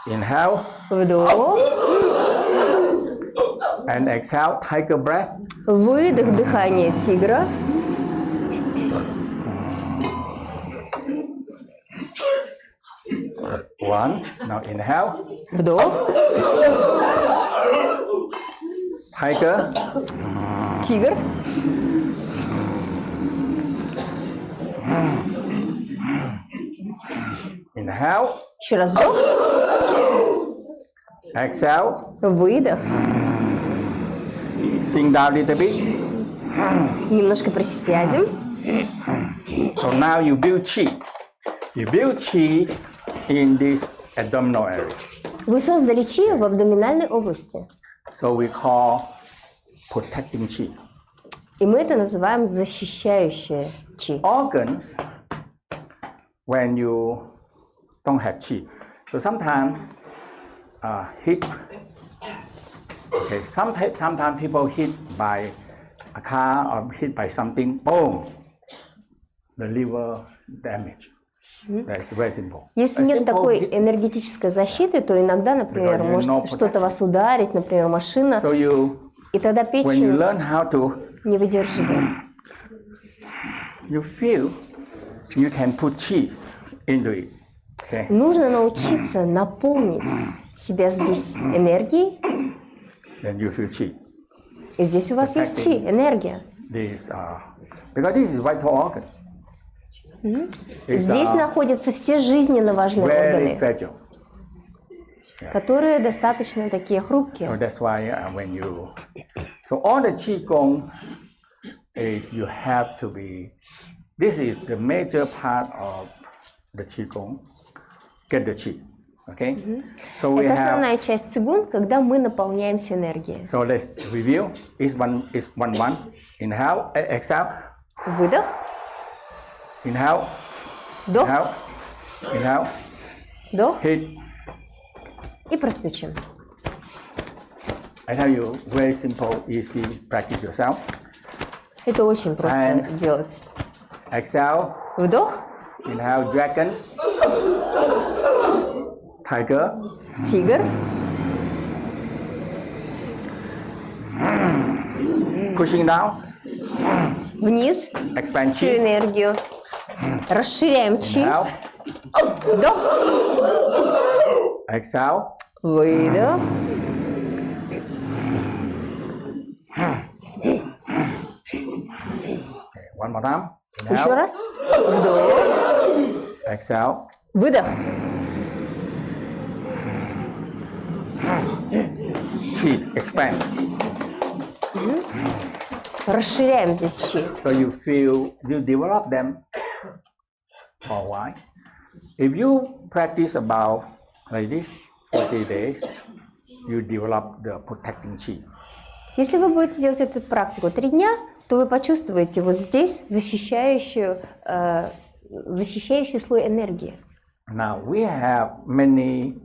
A: Inhale.
B: Вдох.
A: And exhale, tiger breath.
B: Выдох, дыхание тигра.
A: One. Now inhale.
B: Вдох.
A: Tiger.
B: Тигр.
A: Inhale.
B: Еще раз вдох.
A: Exhale.
B: Выдох.
A: Sink down a little bit.
B: Немножко присядем.
A: So now you build chi. You build chi in this abdominal area.
B: Вы создали чи в абдоминальной области.
A: So we call protecting chi.
B: И мы это называем защищающее чи.
A: Organs, when you don't have chi, so sometimes hit. Okay, sometimes people hit by a car or hit by something. Boom, the liver damage. That's very simple.
B: Если нет такой энергетической защиты, то иногда, например, может что-то вас ударить, например, машина, и тогда печень не выдерживает.
A: You feel you can put chi into it. Okay.
B: Нужно научиться наполнить себя здесь энергией.
A: Then you feel chi.
B: И здесь у вас есть чи, энергия.
A: Because this is vital organ.
B: Здесь находятся все жизненно важные органы, которые достаточно такие хрупкие.
A: So that's why so all the Qigong is you have to be. This is the major part of the Qigong. Get the chi, okay? So we
B: Это
A: have.
B: основная часть цигун, когда мы наполняемся энергией.
A: So let's review. Is one. Inhale, exhale.
B: Выдох.
A: Inhale.
B: Вдох.
A: Inhale.
B: Вдох.
A: Hit.
B: И простучим.
A: I tell you, very simple, easy, practice yourself.
B: Это очень просто делать.
A: Exhale.
B: Вдох.
A: Inhale, dragon. Tiger.
B: Тигр.
A: Pushing down.
B: Вниз.
A: Expand
B: Всю
A: chi.
B: энергию. Расширяем чи.
A: Inhale.
B: Вдох.
A: Exhale.
B: Выдох.
A: Okay, one more time.
B: Еще
A: Inhale.
B: раз. Вдох.
A: Exhale.
B: Выдох.
A: Chi. Expand.
B: Расширяем здесь чи.
A: So you develop them for a while. If you practice about like this 40 days, you develop the protecting chi.
B: Если вы будете делать эту практику 3 дня, то вы почувствуете вот здесь защищающий слой энергии.
A: Now we have many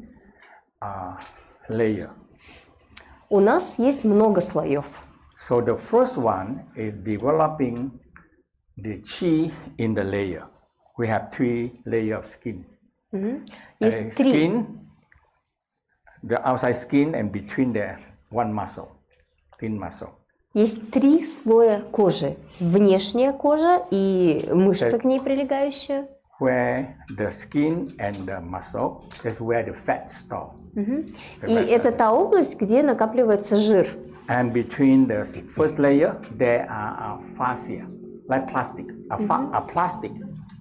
A: layers.
B: У нас есть много слоев.
A: So the first one is developing the chi in the layer. We have 3 layers of skin.
B: Есть 3.
A: Skin, the outside skin, and between there one muscle, thin muscle.
B: Есть 3 слоя кожи. Внешняя кожа и мышца к ней прилегающая.
A: Where the skin and the muscle is where the fat store.
B: И это та область, где накапливается жир.
A: And between the first layer, there are fascia, like plastic, a plastic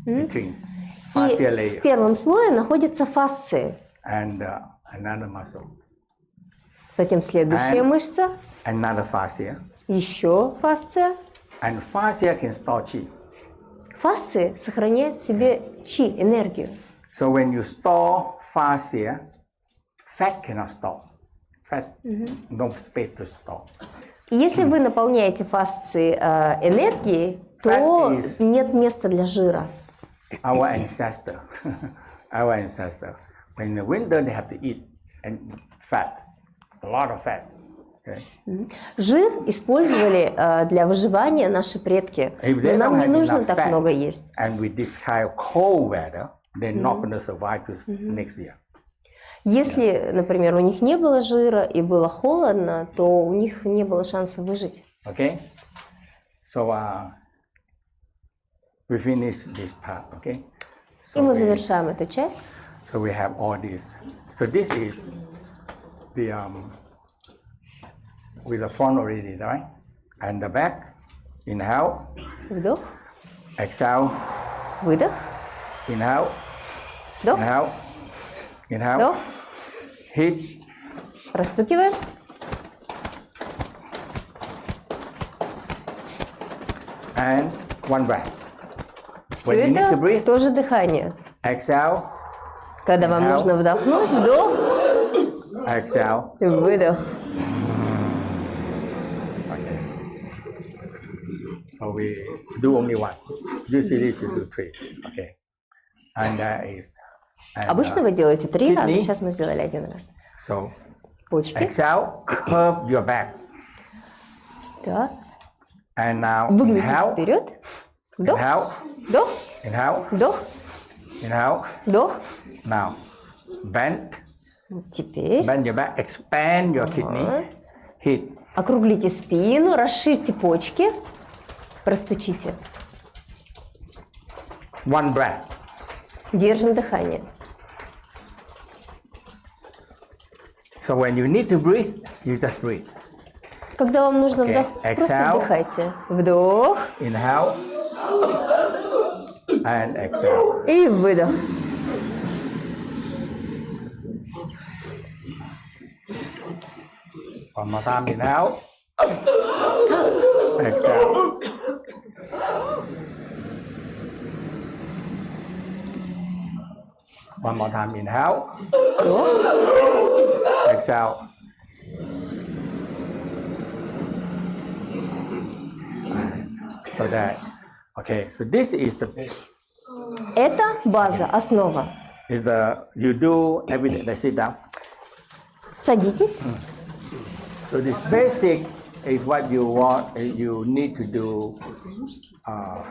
A: between fascia
B: И
A: layer
B: в первом слое находятся фасции.
A: and another muscle,
B: Затем следующая мышца,
A: another fascia,
B: еще фасция.
A: and fascia can store chi.
B: Фасции сохраняют в себе чи, энергию.
A: So when you store fascia, fat cannot store. Fat, no space to store.
B: И если вы наполняете фасции энергией, то нет места для жира.
A: Our ancestor, our ancestors, when in the winter they have to eat and fat, a lot of fat. Okay?
B: Жир использовали для выживания наши предки. Но нам не нужно так много есть.
A: And with this kind of cold weather, they're not going to survive to next year.
B: Если, например, у них не было жира и было холодно, то у них не было шанса выжить.
A: Okay? So we finish this part, okay?
B: И мы завершаем эту часть.
A: So we have all this. So this is the with the front already, right? And the back. Inhale.
B: Вдох.
A: Exhale.
B: Выдох.
A: Inhale.
B: Вдох.
A: Inhale. Inhale.
B: Вдох.
A: Hit.
B: Растукиваем.
A: And one breath.
B: Все это тоже дыхание.
A: Exhale.
B: Когда вам нужно вдохнуть, вдох.
A: Exhale.
B: Выдох.
A: Okay. So we do only one. Usually you should do three. Okay. And that is.
B: Обычно вы делаете 3 раза, сейчас мы сделали 1 раз.
A: So,
B: почки.
A: Exhale, curve your back.
B: Так.
A: And now
B: выгнитесь
A: inhale.
B: Вперед. Вдох.
A: Inhale.
B: Вдох.
A: Inhale.
B: Вдох.
A: Inhale.
B: Вдох.
A: Now, bend.
B: Теперь.
A: Bend your back. Expand your kidney. Hit.
B: Округлите спину, расширьте почки, растучите.
A: One breath.
B: Держим дыхание.
A: So when you need to breathe, you just breathe.
B: Когда вам нужно
A: Okay.
B: вдох, просто вдыхайте. Вдох.
A: Inhale. And exhale.
B: И выдох.
A: One more time. Inhale. Exhale. One more time. Inhale. Exhale. So that. Okay. So this is the base.
B: Это база, основа.
A: Is the you do every day. Let's sit down.
B: Садитесь.
A: So this basic is what you want. You need to do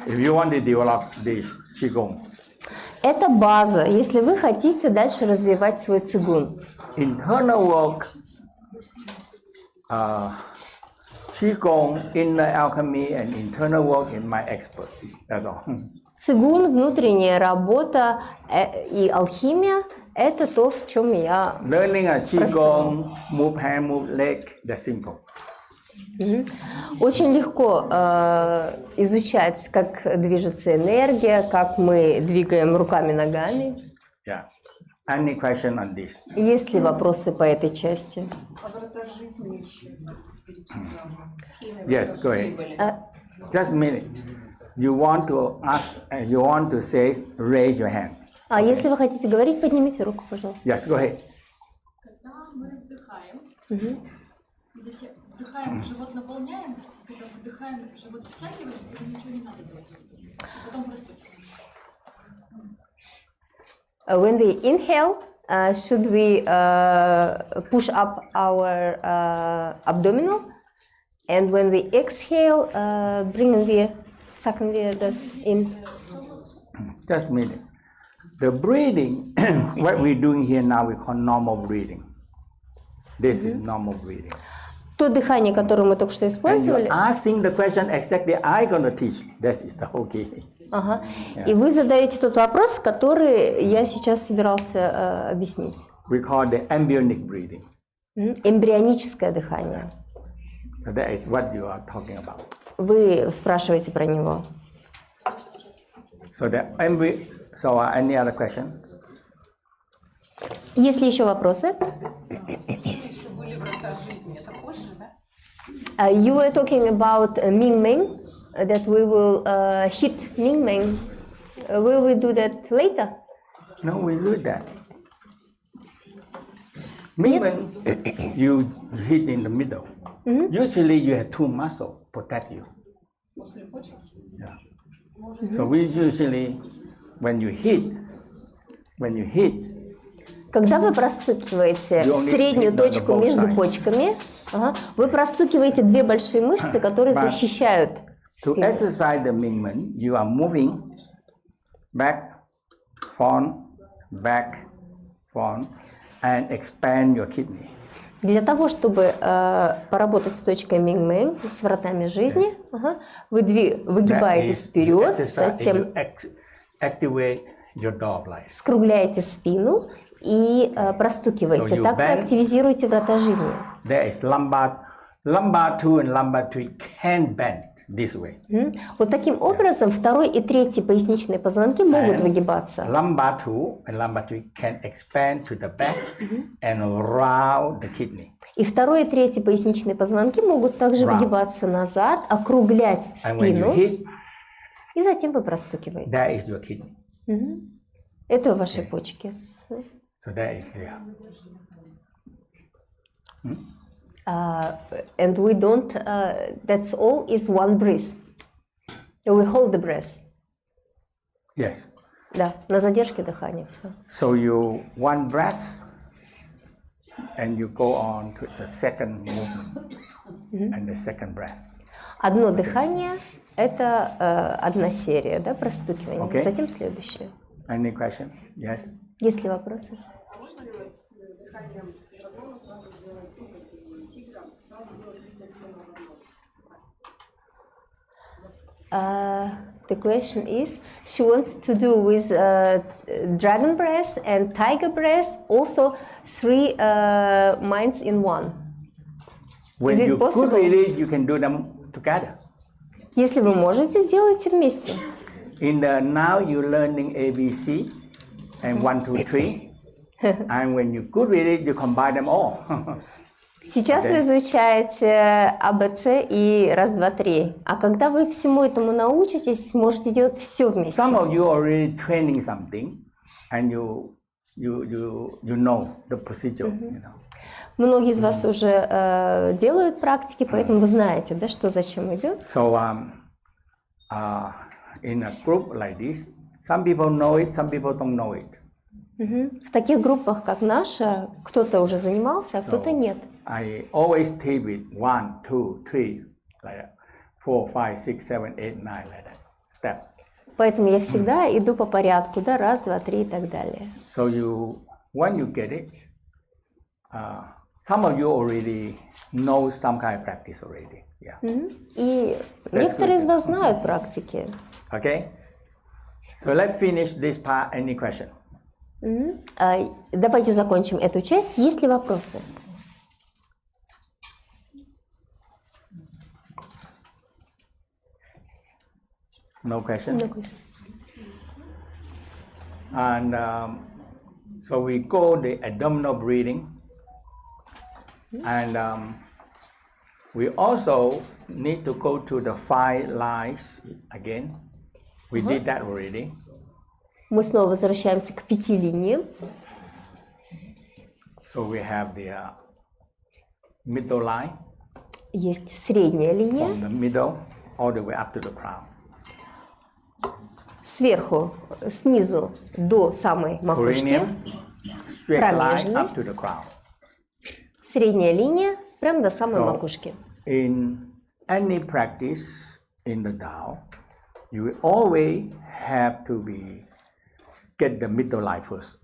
A: if you want to develop this Qigong.
B: Это база, если вы хотите дальше развивать свой цигун.
A: Internal work, Qigong, inner alchemy, and internal work in my expert. That's all.
B: Цигун, внутренняя работа и алхимия – это то, в чем я
A: Learning a Qigong, move hand, move leg, that's simple.
B: Очень легко изучать, как движется энергия, как мы двигаем руками-ногами.
A: Yeah. Any question on this?
B: Есть ли вопросы по этой части?
A: Yes, go ahead. Just a minute. You want to ask, you want to say, raise your hand.
B: А если вы хотите говорить, поднимите руку, пожалуйста.
A: Yes, go ahead.
C: Когда мы вдыхаем, затем вдыхаем, живот наполняем, когда вдыхаем, живот втягиваем, и ничего не надо делать. Потом просто.
B: When we inhale, should we push up our abdominal? And when we exhale, bringen wir, sacken wir das in.
A: Just a minute. The breathing, what we're doing here now, we call normal breathing. This is normal breathing.
B: То дыхание, которое мы только что
A: And
B: использовали.
A: you're asking the question exactly I'm going to teach. That is the whole key.
B: Ага. И вы задаете тот вопрос, который я сейчас собирался объяснить.
A: We call the embryonic breathing.
B: Эмбрионическое дыхание.
A: So that is what you are talking about.
B: Вы спрашиваете про него.
A: So the so any other question?
B: Есть ли еще вопросы?
C: Еще были врата жизни, это позже, да?
B: You were talking about Ming Meng, that we will hit Ming Meng. Will we do that later?
A: No, we do that. Movement, you hit in the middle. Usually you have two muscles protect you.
C: После почек.
A: Yeah. So we usually, when you hit, when you hit,
B: Когда вы простукиваете
A: You only
B: среднюю
A: hit the
B: точку
A: both
B: между
A: sides.
B: почками, вы простукиваете две большие мышцы, которые
A: But
B: защищают
A: to
B: спину.
A: exercise the movement, you are moving back, front, and expand your kidney.
B: Для того, чтобы поработать с точкой Мing-Мэнг, с вратами жизни, вы выгибаетесь вперед, затем
A: Activate your dog-like.
B: скругляете спину и простукиваете.
A: So you
B: Так вы
A: bend.
B: активизируете врата жизни.
A: There is lumbar 2 and lumbar 3 can bend this way.
B: Вот таким образом второй и третий поясничные позвонки могут выгибаться.
A: Lumbar 2 and lumbar 3 can expand to the back and around the kidney.
B: И второй и третий поясничные позвонки могут также
A: Round.
B: выгибаться назад, округлять
A: And when you
B: спину,
A: hit,
B: и затем вы простукиваете.
A: that is your kidney.
B: Это ваши почки.
A: So that is there.
B: And we don't, that's all is one breath. We hold the breath.
A: Yes.
B: Да, на задержке дыхания все.
A: So you one breath and you go on to the second movement and the second breath.
B: Одно дыхание – это одна серия, да, простукивания.
A: Okay.
B: Затем следующее.
A: Any question? Yes.
B: Есть ли вопросы?
D: А можно ли вот с дыханием Шатона сразу сделать, ну, как бы, тигром, сразу делать медитативный оборот?
B: The question is, she wants to do with dragon breath and tiger breath, also 3 minds in one.
A: When
B: Is it
A: you
B: possible?
A: could read it, you can do them together.
B: Если вы можете, делайте вместе.
A: In the now you're learning ABC and 1, 2, 3. And when you could read it, you combine them all.
B: Сейчас
A: Okay.
B: вы изучаете АБЦ и раз, два, три. А когда вы всему этому научитесь, можете делать все вместе.
A: Some of you already training something, and you know the procedure. You know.
B: Многие из вас уже делают практики, поэтому вы знаете, да, что зачем идет.
A: So in a group like this, some people know it, some people don't know it.
B: В таких группах, как наша, кто-то уже занимался, а кто-то нет.
A: I always teach with 1, 2, 3, like that. 4, 5, 6, 7, 8, 9, like that. Step.
B: Поэтому я всегда иду по порядку, да, раз, два, три и так далее.
A: So when you get it, some of you already know some kind of practice already. Yeah.
B: И некоторые из вас знают практики.
A: Okay. So let's finish this part. Any question?
B: Давайте закончим эту часть. Есть ли вопросы?
A: No question. And so we go the abdominal breathing, and we also need to go to the 5 lines again. We did that already.
B: Мы снова возвращаемся к 5 линиям.
A: So we have the middle line
B: Есть средняя линия.
A: from the middle all the way up to the crown.
B: Сверху, снизу до самой макушки.
A: Perineum, straight line up
B: Промежность.
A: to the crown.
B: Средняя линия прямо до самой
A: So,
B: макушки.
A: in any practice in the Tao, you will always have to get the middle line first.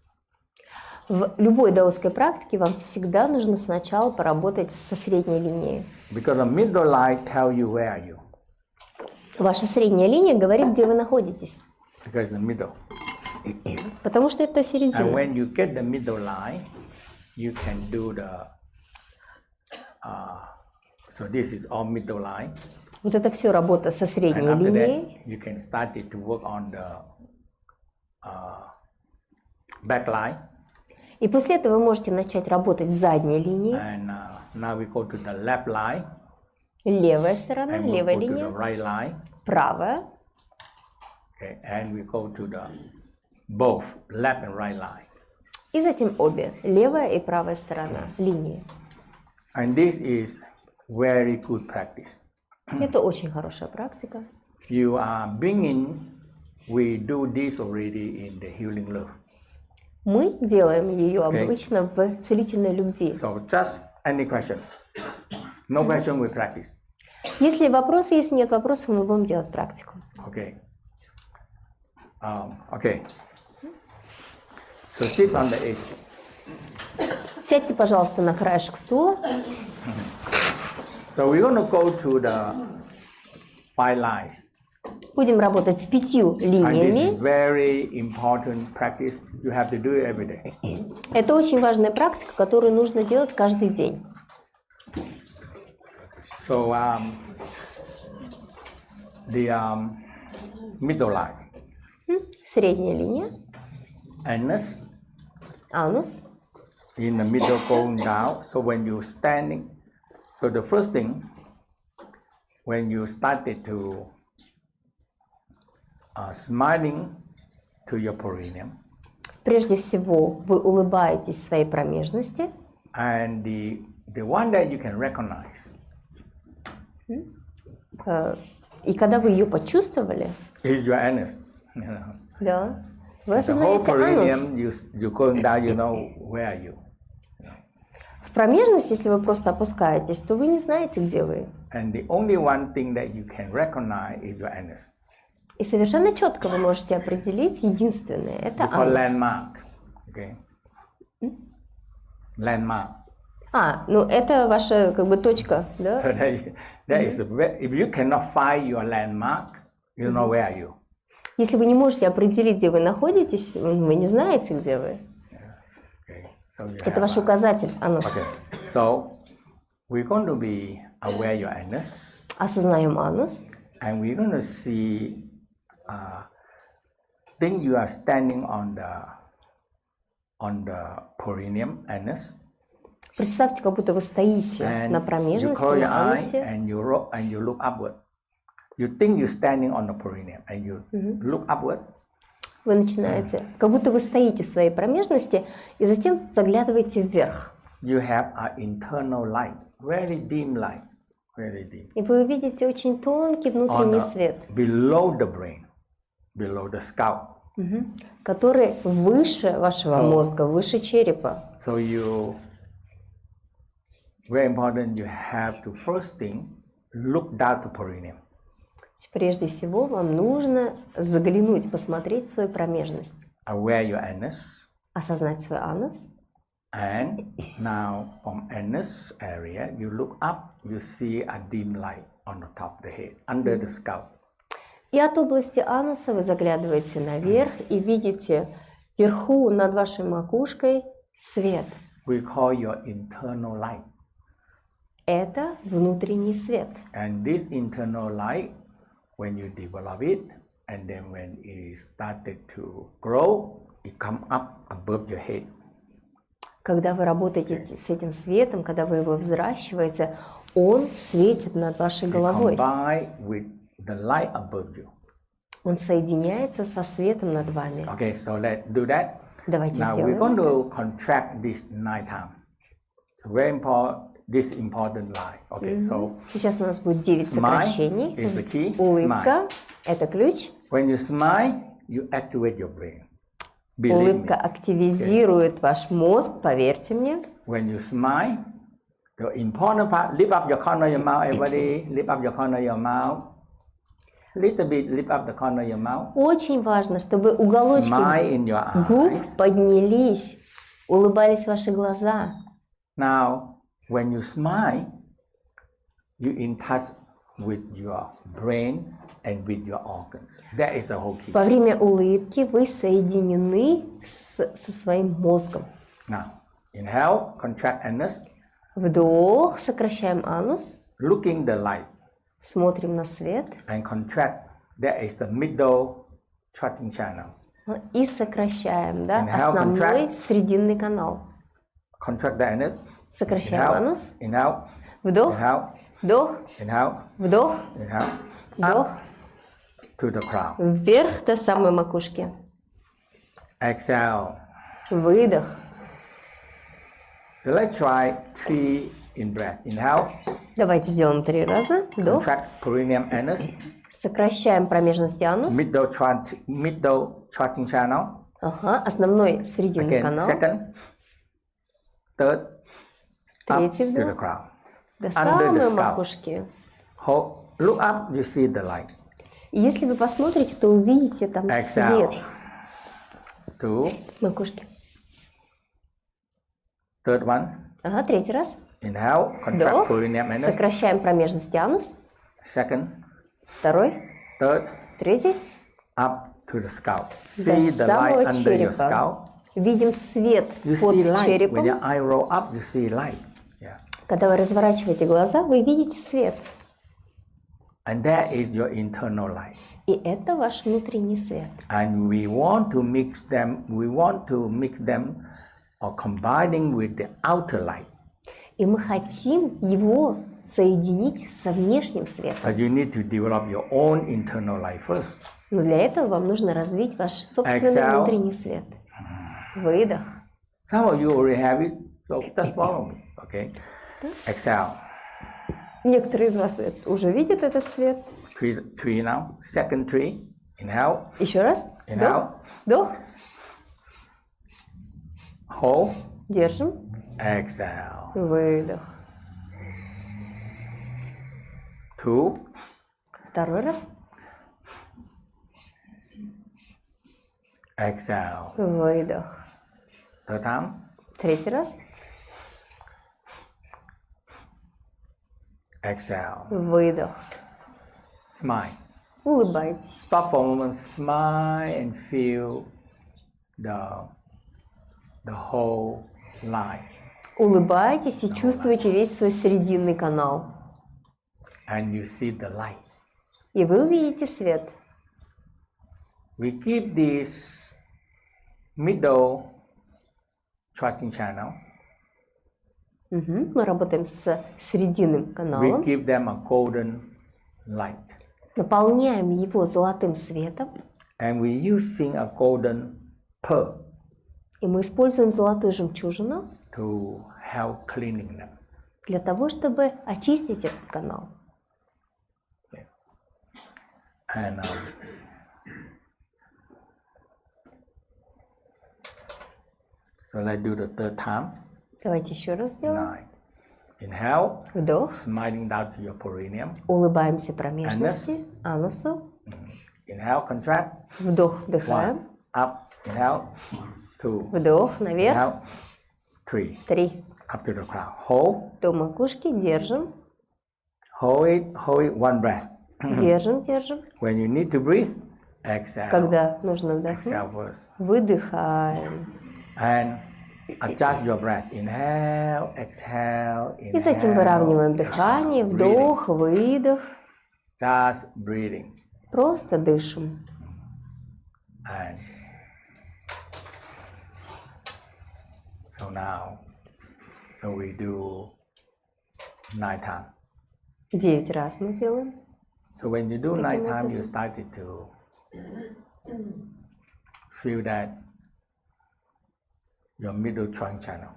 B: В любой даосской практике вам всегда нужно сначала поработать со средней линией.
A: Because the middle line tell you where are you.
B: Ваша средняя линия говорит, где вы находитесь.
A: Because the middle.
B: Потому что это
A: And
B: середина.
A: when you get the middle line, you can do the. So this is all middle line.
B: Вот это все работа со
A: And
B: средней
A: after
B: линией.
A: that, you can start it to work on the back line.
B: И после этого вы можете начать работать с задней линией.
A: And now we go to the left line.
B: Левая сторона,
A: And we
B: левая
A: go to the
B: линия.
A: right line.
B: Правая.
A: Okay, and we go to the both left and right line.
B: И затем обе, левая и правая сторона линии.
A: And this is very good practice.
B: Это очень хорошая практика.
A: You are bringing, we do this already in the healing love.
B: Мы делаем ее
A: Okay.
B: обычно в целительной любви.
A: So just any question. No question, we practice.
B: Если вопросы, если нет вопросов, мы будем делать практику.
A: Okay. Okay. So sit on the edge.
B: Сядьте, пожалуйста, на краешек стула.
A: So we're going to go to the 5 lines.
B: Будем работать с 5
A: And this is
B: линиями.
A: very important practice. You have to do it every day.
B: Это очень важная практика, которую нужно делать каждый день.
A: So the middle line,
B: Средняя линия.
A: anus
B: Анус.
A: in the middle going down. So when you're standing, so the first thing, when you started to smiling to your perineum,
B: Прежде всего, вы улыбаетесь своей промежности.
A: and the one that you can recognize
B: И когда вы ее почувствовали,
A: is your anus.
B: да, вы
A: The whole
B: осознаете анус.
A: perineum, you going down, you know where are you.
B: В промежность, если вы просто опускаетесь, то вы не знаете, где вы.
A: And the only one thing that you can recognize is your anus.
B: И совершенно четко вы можете определить единственное. Это
A: We call
B: анус.
A: landmark. Okay. Landmark.
B: Ну это ваша как бы точка, да?
A: So that is if you cannot find your landmark, you know where are you.
B: Если вы не можете определить, где вы находитесь, вы не знаете, где вы.
A: Okay. So you
B: Это
A: have
B: ваш указатель, анус.
A: Okay. So we're going to be aware your anus,
B: Осознаем анус.
A: and we're going to see think you are standing on the perineum anus.
B: Представьте, как будто вы стоите
A: And
B: на
A: you
B: промежности,
A: close your
B: на
A: eye
B: анусе.
A: and you look upward. You think you're standing on the perineum and you look upward.
B: Вы начинаете, как будто вы стоите в своей промежности, и затем заглядываете вверх.
A: You have an internal light, very dim light, very dim.
B: И вы увидите очень тонкий внутренний свет,
A: Below the brain, below the skull.
B: который выше вашего мозга, выше черепа.
A: So very important, you have to first thing, look down to perineum.
B: Прежде всего, вам нужно заглянуть, посмотреть в свою промежность,
A: Aware your anus.
B: осознать свой анус.
A: And now from anus area, you look up, you see a dim light on the top of the head, under the skull.
B: И от области ануса вы заглядываете наверх и видите вверху над вашей макушкой свет.
A: We call your internal light.
B: Это внутренний свет.
A: And this internal light, when you develop it, and then when it started to grow, it come up above your head.
B: Когда вы работаете с этим светом, когда вы его взращиваете, он светит над вашей головой.
A: Combine with the light above you.
B: Он соединяется со светом над вами.
A: Okay, so let's do that.
B: Давайте
A: Now we're
B: сделаем.
A: going to contract this 9 times. So very important, this important line. Okay, so
B: Сейчас у нас будет 9
A: smile
B: сокращений.
A: is the key.
B: Улыбка – это ключ.
A: When you smile, you activate your brain. Believe
B: Улыбка
A: me.
B: активизирует ваш мозг, поверьте мне.
A: When you smile, the important part, lift up your corner of your mouth, everybody. Lift up your corner of your mouth. Little bit, lift up the corner of your mouth.
B: Очень важно, чтобы уголочки
A: Smile in your
B: губ
A: eyes.
B: поднялись, улыбались ваши глаза.
A: Now, when you smile, you in touch with your brain and with your organs. That is the whole key.
B: Во время улыбки вы соединены со своим мозгом.
A: Now, inhale, contract anus,
B: Вдох, сокращаем анус,
A: looking the light,
B: смотрим на свет
A: and contract. That is the middle tracking channel.
B: и сокращаем, да,
A: Inhale,
B: основной
A: contract.
B: срединный канал.
A: Contract the anus.
B: Сокращаем
A: Inhale,
B: анус,
A: inhale,
B: вдох,
A: inhale,
B: вдох,
A: inhale,
B: вдох,
A: inhale,
B: вдох,
A: to the crown.
B: вверх до самой макушки.
A: Exhale.
B: Выдох.
A: So let's try 3 in breath. Inhale,
B: Давайте сделаем 3 раза. Вдох.
A: contract perineum anus,
B: Сокращаем промежность анус.
A: middle tracking channel,
B: Ага, основной срединный
A: Again,
B: канал.
A: second, third, up
B: Третий
A: to the
B: вдох.
A: crown.
B: До
A: Under the
B: самой
A: scalp.
B: макушки.
A: Look up, you see the light.
B: И если вы посмотрите, то увидите там
A: Exhale.
B: свет
A: Two,
B: макушки.
A: third one.
B: Ага, третий раз.
A: Inhale, contract
B: Вдох.
A: perineum anus.
B: Сокращаем промежность анус.
A: Second,
B: Второй.
A: third,
B: Третий.
A: up to the scalp.
B: До
A: See the light
B: самого
A: under your
B: черепа.
A: scalp.
B: Видим свет
A: You
B: под
A: see light. When
B: черепом.
A: your eye roll up, you see light. Yeah.
B: Когда вы разворачиваете глаза, вы видите свет.
A: And that is your internal light.
B: И это ваш внутренний свет.
A: And we want to mix them or combining with the outer light.
B: И мы хотим его соединить со внешним светом.
A: But you need to develop your own internal light first.
B: Но для этого вам нужно развить ваш собственный
A: Exhale.
B: внутренний свет. Выдох.
A: Some of you already have it, so just follow me. Okay. Exhale.
B: Некоторые из вас уже видят этот свет.
A: Three now. Second three. Inhale.
B: Еще раз.
A: Inhale.
B: Вдох. Вдох.
A: Hold.
B: Держим.
A: Exhale.
B: Выдох.
A: Two.
B: Второй раз.
A: Exhale.
B: Выдох.
A: Third time.
B: Третий раз.
A: Exhale.
B: Выдох.
A: Smile.
B: Улыбайтесь.
A: Stop for a moment. Smile and feel the whole line.
B: Улыбайтесь и чувствуйте весь свой срединный канал.
A: And you see the light.
B: И вы увидите свет.
A: We keep this middle tracking channel.
B: Мы работаем с срединным
A: We
B: каналом.
A: give them a golden light.
B: Наполняем его золотым светом.
A: And we using a golden pearl
B: И мы используем золотую жемчужину
A: to help cleaning them.
B: для того, чтобы очистить этот канал.
A: And so let's do the third time.
B: Давайте еще раз сделаем.
A: Nine. Inhale,
B: Вдох.
A: smiling down to your perineum.
B: Улыбаемся промежности, анусу.
A: Inhale, contract.
B: Вдох,
A: One.
B: вдыхаем.
A: Up. Inhale. Two.
B: Вдох, наверх.
A: Inhale. Three.
B: 3.
A: Up to the crown. Hold.
B: До макушки. Держим.
A: Hold it. One breath.
B: Держим, держим.
A: When you need to breathe, exhale.
B: Когда нужно
A: Exhale
B: вдохнуть,
A: first.
B: выдыхаем.
A: And adjust your breath. Inhale, exhale, inhale.
B: И затем выравниваем дыхание. Вдох, выдох.
A: Just breathing.
B: Просто дышим.
A: And so now, so we do 9 times.
B: 9 раз мы делаем.
A: So when you do 9
B: Таким
A: times, you
B: образом.
A: started to feel that your middle trunk channel.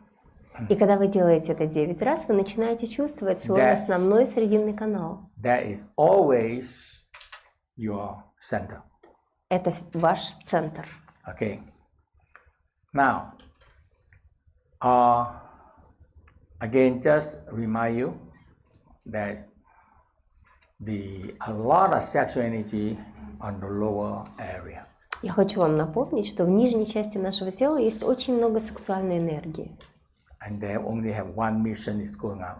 B: И когда вы делаете это 9 раз, вы начинаете чувствовать свой
A: Да.
B: основной срединный канал.
A: That is always your center.
B: Это ваш центр.
A: Okay. Now, again, just remind you that a lot of sexual energy on the lower area.
B: Я хочу вам напомнить, что в нижней части нашего тела есть очень много сексуальной энергии.
A: And they only have one mission is going out.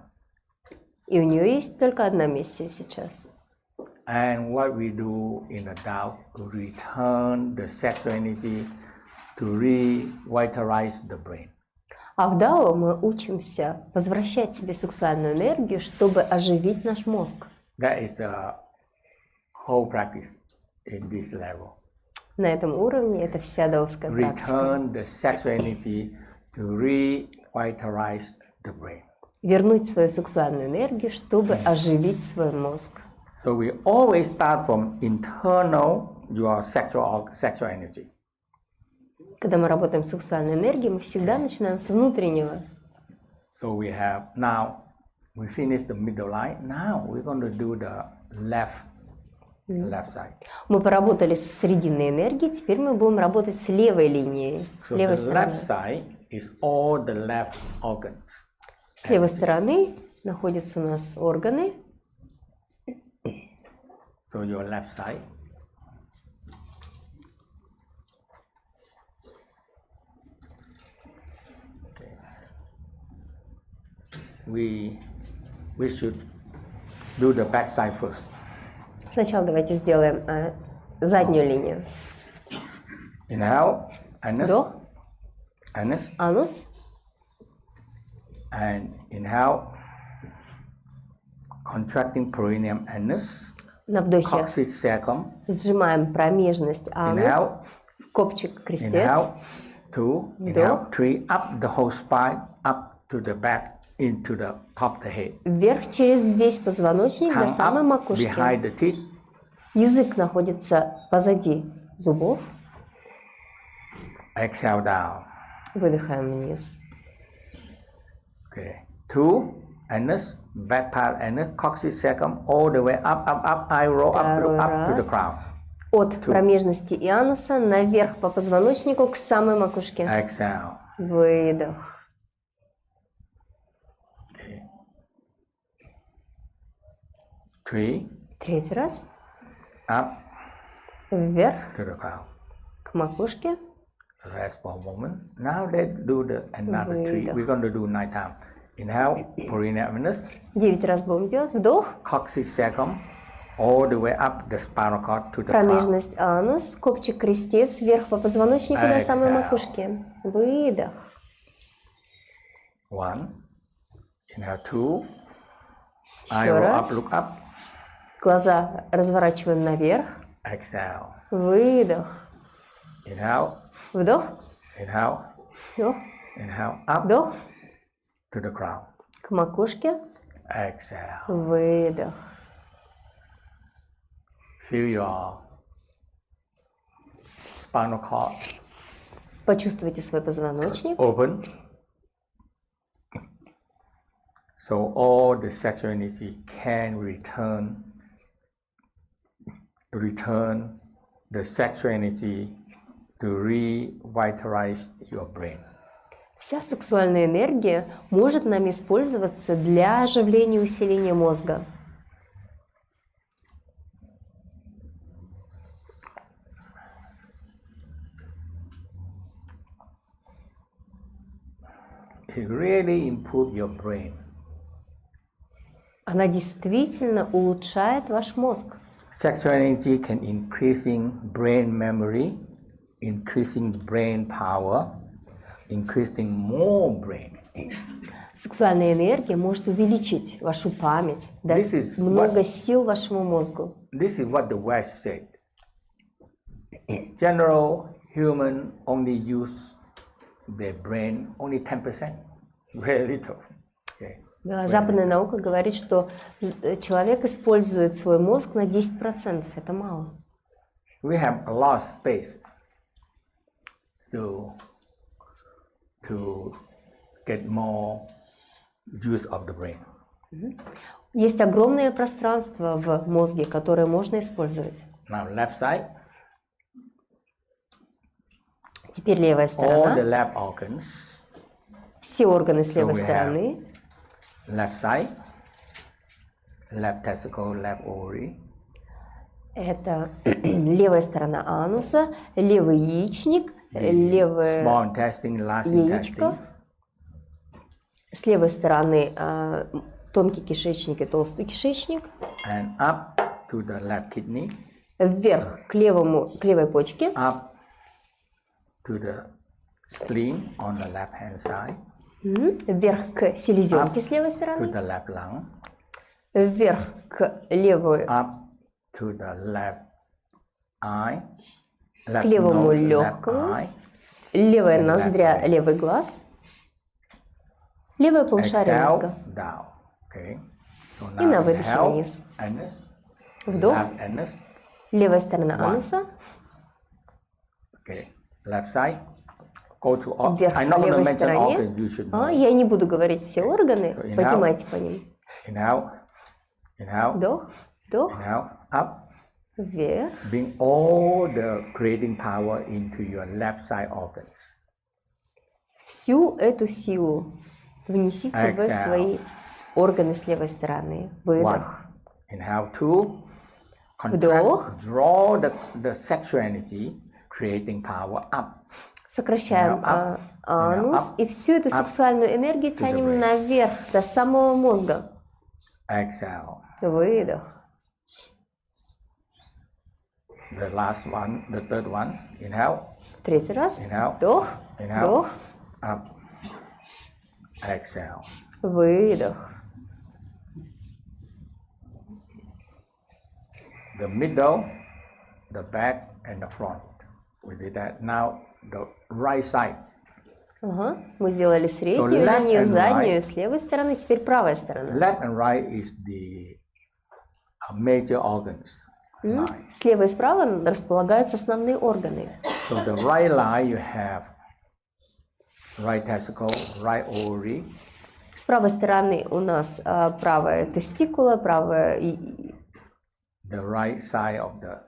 B: И у нее есть только одна миссия сейчас.
A: And what we do in the Tao, return the sexual energy to revitalize the brain.
B: А в Дао мы учимся возвращать себе сексуальную энергию, чтобы оживить наш мозг.
A: That is the whole practice in this level.
B: На этом уровне это вся даосская практика.
A: Return the sexual energy to revitalize the brain.
B: Вернуть свою сексуальную энергию, чтобы оживить свой мозг.
A: So we always start from internal your sexual energy.
B: Когда мы работаем с сексуальной энергией, мы всегда начинаем с внутреннего.
A: So we have now we finish the middle line. Now we're going to do the left left side.
B: Мы поработали с срединной энергией, теперь мы будем работать с левой линией,
A: So
B: левой
A: the
B: стороной.
A: left side is all the left organs.
B: С левой стороны находятся у нас органы.
A: So your left side. Okay. We should do the back side first.
B: Сначала давайте сделаем заднюю линию.
A: Inhale, anus,
B: Вдох,
A: anus,
B: анус,
A: and inhale, contracting perineum anus,
B: на вдохе
A: coccyx cecum.
B: сжимаем промежность, анус,
A: Inhale,
B: копчик, крестец.
A: inhale, 2, inhale,
B: Вдох.
A: 3, up the whole spine, up to the back, into the top of the head.
B: Вверх через весь позвоночник до
A: Tongue
B: самой
A: up,
B: макушки.
A: behind the teeth,
B: Язык находится позади зубов.
A: exhale down.
B: Выдыхаем вниз.
A: Okay, 2, anus, back part anus, coccyx cecum, all the way up, eye roll up to
B: Второй
A: the
B: раз.
A: crown.
B: От промежности и ануса наверх по позвоночнику к самой макушке.
A: Exhale.
B: Выдох.
A: Okay. 3,
B: Третий раз.
A: up
B: Вверх
A: to the crown.
B: к макушке.
A: Rest for a moment. Now let's do another 3. We're going to do 9 times. Inhale, perineum anus,
B: 9 раз будем делать. Вдох.
A: coccyx cecum, all the way up the spinal cord to the crown.
B: Промежность, анус, копчик, крестец, вверх по позвоночнику до самой
A: Exhale.
B: макушки. Выдох.
A: 1. Inhale, 2. Eye
B: Еще
A: roll up,
B: раз.
A: look up.
B: Глаза разворачиваем наверх.
A: Exhale.
B: Выдох.
A: Inhale,
B: Вдох.
A: inhale,
B: Вдох.
A: inhale, up
B: Вдох.
A: to the crown.
B: К макушке.
A: Exhale.
B: Выдох.
A: Feel your spinal cord
B: Почувствуйте свой позвоночник.
A: open. So all the sexual energy can return the sexual energy to revitalize your brain.
B: Вся сексуальная энергия может нами использоваться для оживления и усиления мозга.
A: It really improves your brain.
B: Она действительно улучшает ваш мозг.
A: Sexual energy can increasing brain memory, increasing brain power, increasing more brain.
B: Сексуальная энергия может увеличить вашу память, дать
A: This is
B: много
A: what-
B: сил вашему мозгу.
A: This is what the West said. General human only use their brain only 10%, very little. Okay.
B: Да, западная наука говорит, что человек использует свой мозг на 10%. Это мало.
A: We have a lot of space to get more use of the brain.
B: Есть огромное пространство в мозге, которое можно использовать.
A: Now left side,
B: Теперь левая
A: all the
B: сторона.
A: left organs,
B: Все органы с левой
A: we have-
B: стороны.
A: left side, left testicle, left ovary,
B: Это левая сторона ануса, левый яичник, левое
A: small intestine, large
B: яичко.
A: intestine,
B: С левой стороны тонкий кишечник и толстый кишечник.
A: and up to the left kidney,
B: Вверх к левой почке.
A: up to the spleen on the left hand side,
B: Вверх к селезенке с левой
A: to
B: стороны.
A: the left lung,
B: Вверх к левой,
A: up to the left eye, left
B: левому
A: nose, left
B: легкому.
A: eye,
B: левая
A: left
B: ноздря,
A: leg.
B: левый глаз. Левое полушарие мозга.
A: exhale down. Okay. So
B: И на
A: now
B: выдохе
A: inhale,
B: вниз.
A: anus,
B: Вдох.
A: left anus,
B: Левая сторона
A: One.
B: ануса.
A: okay, left side, go to all.
B: Вверх
A: I'm
B: по
A: not going to
B: левой
A: mention
B: стороне.
A: organs, you should know.
B: Я не буду говорить все органы,
A: So inhale.
B: поднимайте по ним.
A: Inhale, inhale,
B: Вдох, вдох,
A: inhale, up,
B: вверх.
A: Bring all the creating power into your left side organs.
B: Всю эту силу внесите в свои органы с левой стороны. Выдох.
A: Inhale, 2.
B: Вдох.
A: Contract, draw the sexual energy, creating power up.
B: Сокращаем анус и всю эту сексуальную энергию тянем наверх, до самого мозга.
A: Exhale.
B: Выдох.
A: The last one, the third one. Inhale.
B: Третий раз.
A: Inhale.
B: Вдох.
A: Inhale.
B: Вдох.
A: Up. Exhale.
B: Выдох.
A: The middle, the back, and the front. We did that. Now the right side.
B: Ага. Мы сделали среднюю
A: left
B: линию,
A: and
B: заднюю,
A: right.
B: с левой стороны, теперь правая сторона.
A: Left and right is the major organs. Line.
B: Слева и справа располагаются основные органы.
A: So the right line you have right testicle, right ovary.
B: С правой стороны у нас правая тестикула, правая
A: The right side of the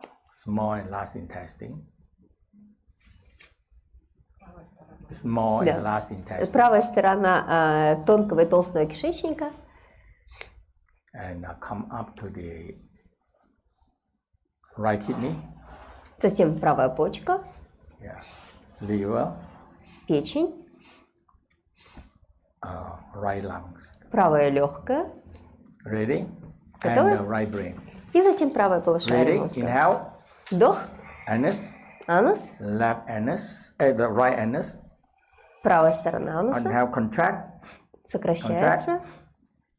A: small and large intestine. Small and large intestine.
B: правая сторона тонкого и толстого кишечника.
A: And come up to the right kidney.
B: Затем правая почка.
A: Yeah. Liver.
B: Печень.
A: Right lungs.
B: Правая легкая.
A: Ready?
B: Готовы?
A: And the right brain.
B: И затем правое полушарие
A: Ready?
B: мозга.
A: Inhale.
B: Вдох.
A: Anus.
B: Анус.
A: Left anus. The right anus.
B: Правая сторона ануса.
A: Inhale. Contract.
B: Сокращается.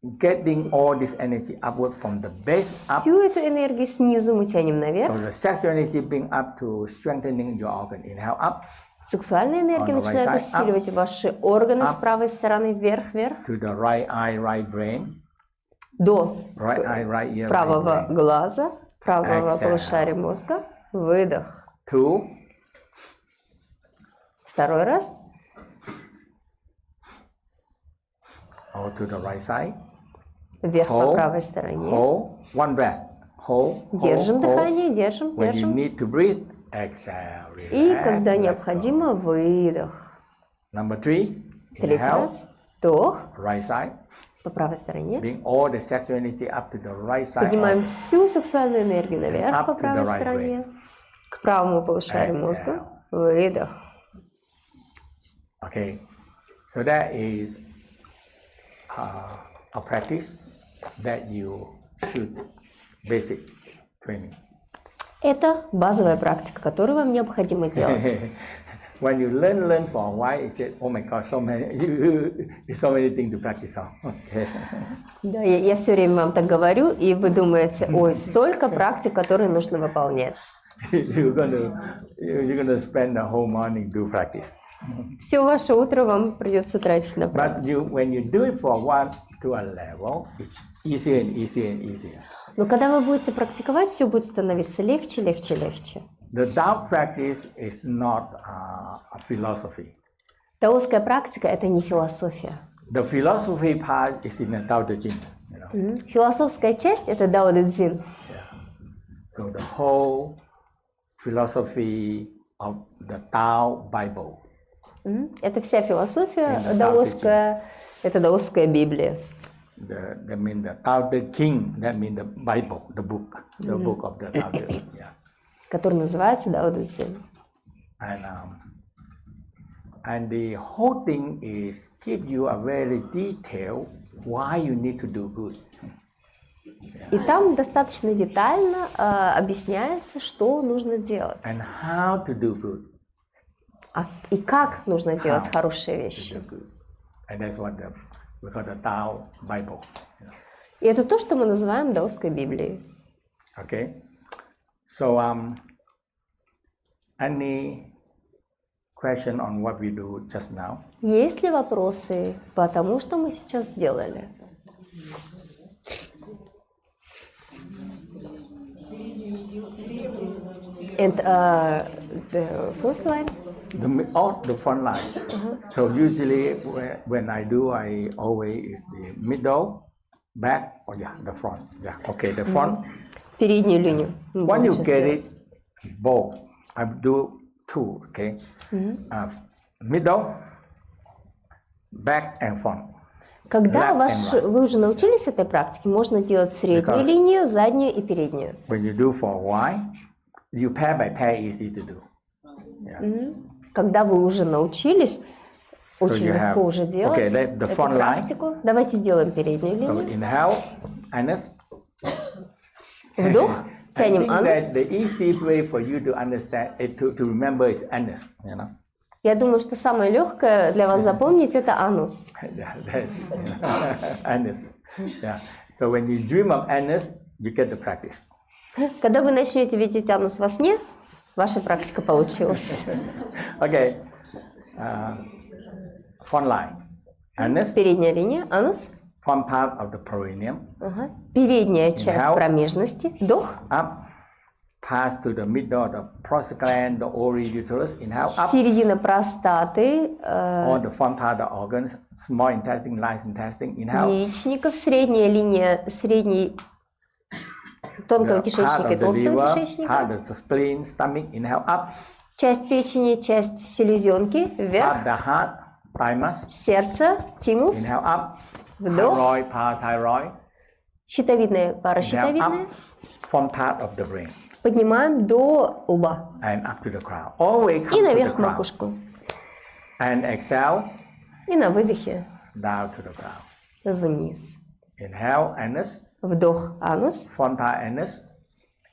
A: Getting all this energy upward from the base up.
B: Всю эту энергию снизу мы тянем наверх.
A: So the sexual energy bring up to strengthening your organ. Inhale up.
B: Сексуальная энергия
A: On the right
B: начинает
A: side,
B: усиливать ваши органы с правой стороны вверх-вверх.
A: To the right eye, right brain.
B: До
A: Right eye, right ear,
B: правого
A: right brain.
B: глаза, правого
A: Exhale.
B: полушария мозга. Выдох.
A: 2.
B: Второй раз.
A: Or to the right side.
B: Вверх по правой стороне.
A: Hold. One breath. Hold.
B: Держим дыхание, держим,
A: When you
B: держим.
A: need to breathe, exhale.
B: И
A: Relax.
B: когда
A: Let's
B: необходимо, выдох.
A: go. Number 3.
B: Третий
A: Inhale.
B: раз. Вдох
A: Right side.
B: по правой стороне.
A: Bring all the sexual energy up to the right side.
B: Поднимаем
A: of-
B: всю сексуальную энергию наверх
A: Up
B: по
A: to the
B: правой
A: right
B: стороне. К правому полушарию мозга. Выдох.
A: Okay. So that is a practice that you should basic training.
B: Это базовая практика, которую вам необходимо делать.
A: When you learn for a while, you say, oh my God, so many things to practice on. Okay.
B: Да, я все время вам так говорю, и вы думаете, ой, столько практик, которые нужно выполнять.
A: you're gonna spend the whole morning do practice.
B: Все ваше утро вам придется тратить на
A: But
B: практику.
A: when you do it for one to a level, it's easier and easier and easier.
B: Но когда вы будете практиковать, все будет становиться легче, легче, легче.
A: The Tao practice is not a philosophy.
B: Даосская практика – это не философия.
A: The philosophy part is in the Tao Te Ching. You know?
B: Философская часть – это Дао Дэ Цзин.
A: So the whole philosophy of the Tao Bible.
B: Это вся философия
A: In the Tao Te
B: даосская, это даосская Библия.
A: That means the Tao Te Ching. That means the Bible, the book of the Tao Te Ching. Yeah.
B: Который называется Дао Дэ Цзин.
A: And the whole thing is give you a very detailed why you need to do good.
B: И там достаточно детально объясняется, что нужно делать.
A: And how to do good.
B: И как нужно делать хорошие
A: To
B: вещи.
A: do good. And that's what we call the Tao Bible.
B: И это то, что мы называем даосской Библией.
A: Okay. So any question on what we do just now?
B: Есть ли вопросы по тому, что мы сейчас сделали? And the first line?
A: The front line. So usually when I do, I always is the middle, back, the front. Yeah. Okay, the front.
B: переднюю линию. Мы
A: When
B: будем
A: you
B: сейчас
A: get
B: делать.
A: it, both, I do two, okay? Middle, back and front.
B: Когда
A: Left and right.
B: вы уже научились этой практике, можно делать среднюю
A: Because-
B: линию, заднюю и переднюю.
A: When you do for a while, you pair by pair easy to do. Yeah.
B: Когда вы уже научились, очень
A: you
B: легко
A: have-
B: уже делать
A: okay, the
B: эту
A: front line.
B: практику. Давайте сделаем переднюю
A: So
B: линию.
A: inhale, anus.
B: Вдох,
A: I
B: тянем
A: think
B: анус.
A: that the easiest way for you to understand it, to remember is anus. You know.
B: Я думаю, что самое легкое для вас запомнить это анус.
A: Yeah, that's anus. Yeah. So when you dream of anus, you get the practice.
B: Когда вы начнете видеть анус во сне, ваша практика получилась.
A: Okay. Front line. Anus,
B: Передняя линия, анус.
A: front part of the perineum.
B: Ага. Передняя часть
A: Inhale.
B: промежности. Вдох.
A: Up, pass to the middle of the prostate gland, the ovary, uterus. Inhale up.
B: Середина простаты,
A: All the front part of the organs, small intestine, large intestine. Inhale.
B: яичников, средняя линия средней тонкого
A: The part
B: кишечника и
A: of the
B: толстого
A: liver,
B: кишечника.
A: part of the spleen, stomach. Inhale up.
B: Часть печени, часть селезенки,
A: Part
B: вверх.
A: of the heart, thymus.
B: Сердце, тимус,
A: Inhale up.
B: вдох.
A: Thyroid, parathyroid.
B: Щитовидная,
A: Inhale
B: паращитовидная.
A: up. Front part of the brain
B: Поднимаем до лба.
A: and up to the crown. All the way
B: И
A: come to the
B: наверх
A: crown.
B: макушку.
A: And exhale
B: И на выдохе
A: down to the ground.
B: вниз.
A: Inhale, anus,
B: Вдох, анус.
A: front part anus,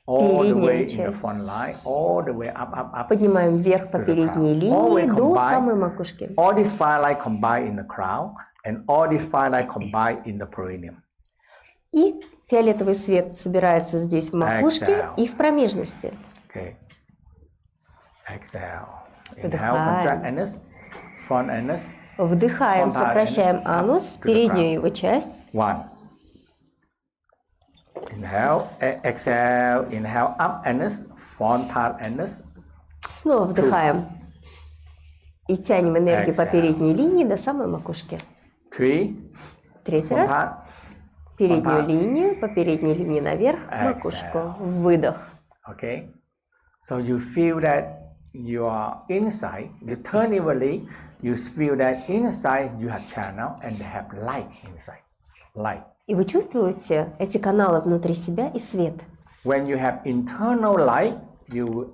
A: all the
B: Передняя
A: way in the
B: часть.
A: front line, all the way up, up, up.
B: Поднимаем вверх по передней линии до самой макушки.
A: All these five lines combine in the crown, and all these five lines combine in the perineum.
B: И фиолетовый свет собирается здесь в макушке
A: Exhale.
B: и в промежности.
A: Okay. Exhale. Inhale,
B: Вдыхаем.
A: contract anus, front anus.
B: Вдыхаем,
A: Front part
B: сокращаем
A: anus,
B: анус,
A: up to the
B: переднюю
A: crown.
B: его часть.
A: One. Inhale, exhale, inhale up anus, front part anus.
B: Снова вдыхаем. И тянем энергию по
A: Exhale.
B: передней линии до самой макушки.
A: Three.
B: Третий
A: Front
B: раз.
A: part.
B: Переднюю
A: Front part.
B: линию, по передней линии наверх,
A: Exhale.
B: макушку. Выдох.
A: Okay. So you feel that you are inside, alternatively, you feel that inside you have channel and they have light inside. Light.
B: И вы чувствуете эти каналы внутри себя и свет.
A: When you have internal light, you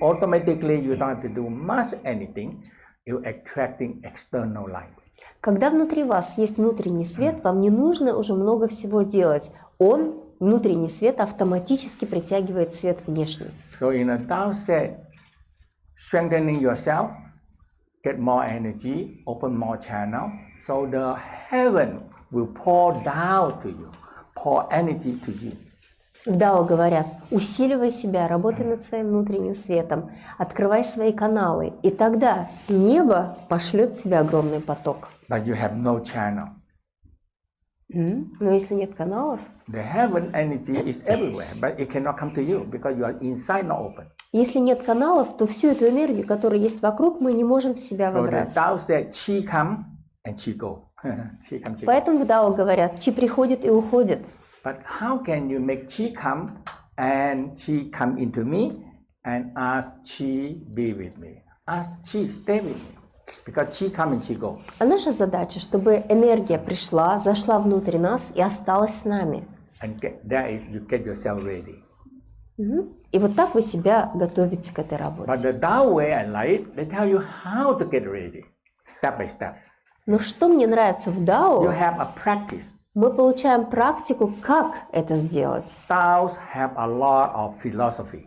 A: automatically, you don't have to do much anything. You're attracting external light.
B: Когда внутри вас есть внутренний свет, вам не нужно уже много всего делать. Он, внутренний свет, автоматически притягивает свет внешний.
A: So in a Tao set, strengthening yourself, get more energy, open more channel, so the heaven will pour down to you, pour energy to you.
B: В Дао говорят, усиливай себя, работай над своим внутренним светом, открывай свои каналы, и тогда небо пошлет тебе огромный поток.
A: But you have no channel.
B: Но если нет каналов,
A: The heaven energy is everywhere, but it cannot come to you because you are inside, not open.
B: если нет каналов, то всю эту энергию, которая есть вокруг, мы не можем в себя
A: So the
B: вобрать.
A: Tao said, Qi come and Qi go. Qi come, Qi go.
B: Поэтому в Дао говорят, чи приходит и уходит.
A: But how can you make Qi come and Qi come into me and ask Qi be with me? Ask Qi stay with me. Because Qi come and Qi go.
B: А наша задача, чтобы энергия пришла, зашла внутрь нас и осталась с нами.
A: And there is you get yourself ready.
B: И вот так вы себя готовите к этой
A: But
B: работе.
A: the Tao way and light, they tell you how to get ready, step by step.
B: Но что мне нравится в
A: You
B: Дао,
A: have a practice.
B: мы получаем практику, как это сделать.
A: Taos have a lot of philosophy.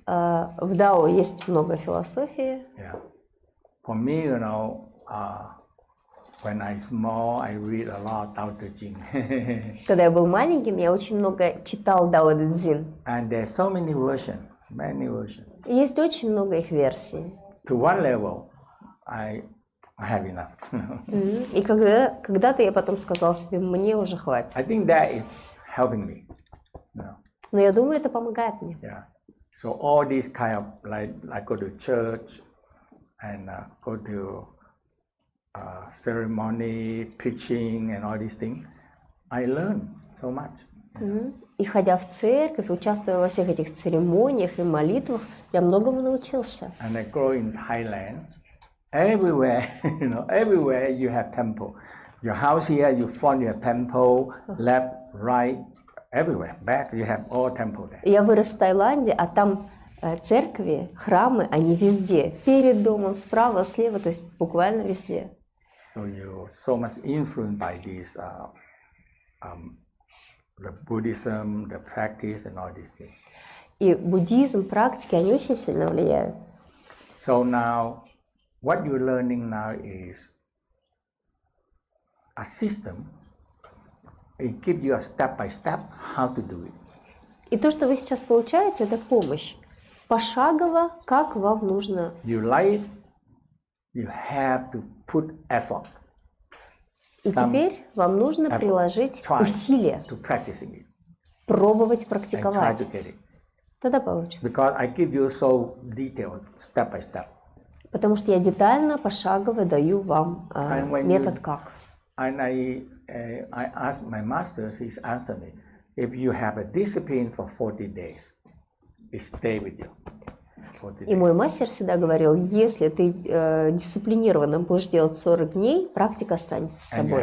B: В Дао есть много философии.
A: Yeah. For me, when I small, I read a lot Tao Te Ching.
B: Когда я был маленьким, я очень много читал Дао Дэ Цзин.
A: And there's so many versions, many versions.
B: И есть очень много их версий.
A: To one level, I have enough.
B: И когда-то я потом сказал себе, мне уже хватит.
A: I think that is helping me.
B: Но я думаю, это помогает мне.
A: Yeah. So all these kind of like I go to church and go to ceremony, preaching, and all these things. I learn so much.
B: И ходя в церковь, участвуя во всех этих церемониях и молитвах, я многому научился.
A: And I grow in Thailand. Everywhere, everywhere you have temple. Your house here, you front, you have temple, left, right, everywhere. Back, you have all temple there.
B: Я вырос в Таиланде, а там церкви, храмы, они везде. Перед домом, справа, слева, то есть буквально везде.
A: So you're so much influenced by this, the Buddhism, the practice, and all these things.
B: И буддизм, практики, они очень сильно влияют.
A: So now, what you're learning now is a system. It gives you a step by step how to do it.
B: И то, что вы сейчас получаете, это помощь. Пошагово, как вам нужно.
A: You like it, you have to put effort.
B: И теперь вам нужно приложить усилия, пробовать практиковать. Тогда получится.
A: Because I give you so detailed, step by step.
B: Потому что я детально, пошагово даю вам метод как.
A: And I asked my master, he's answered me, if you have a discipline for 40 days, it stay with you.
B: И мой мастер всегда говорил, если ты дисциплинированно будешь делать 40 дней, практика останется с тобой.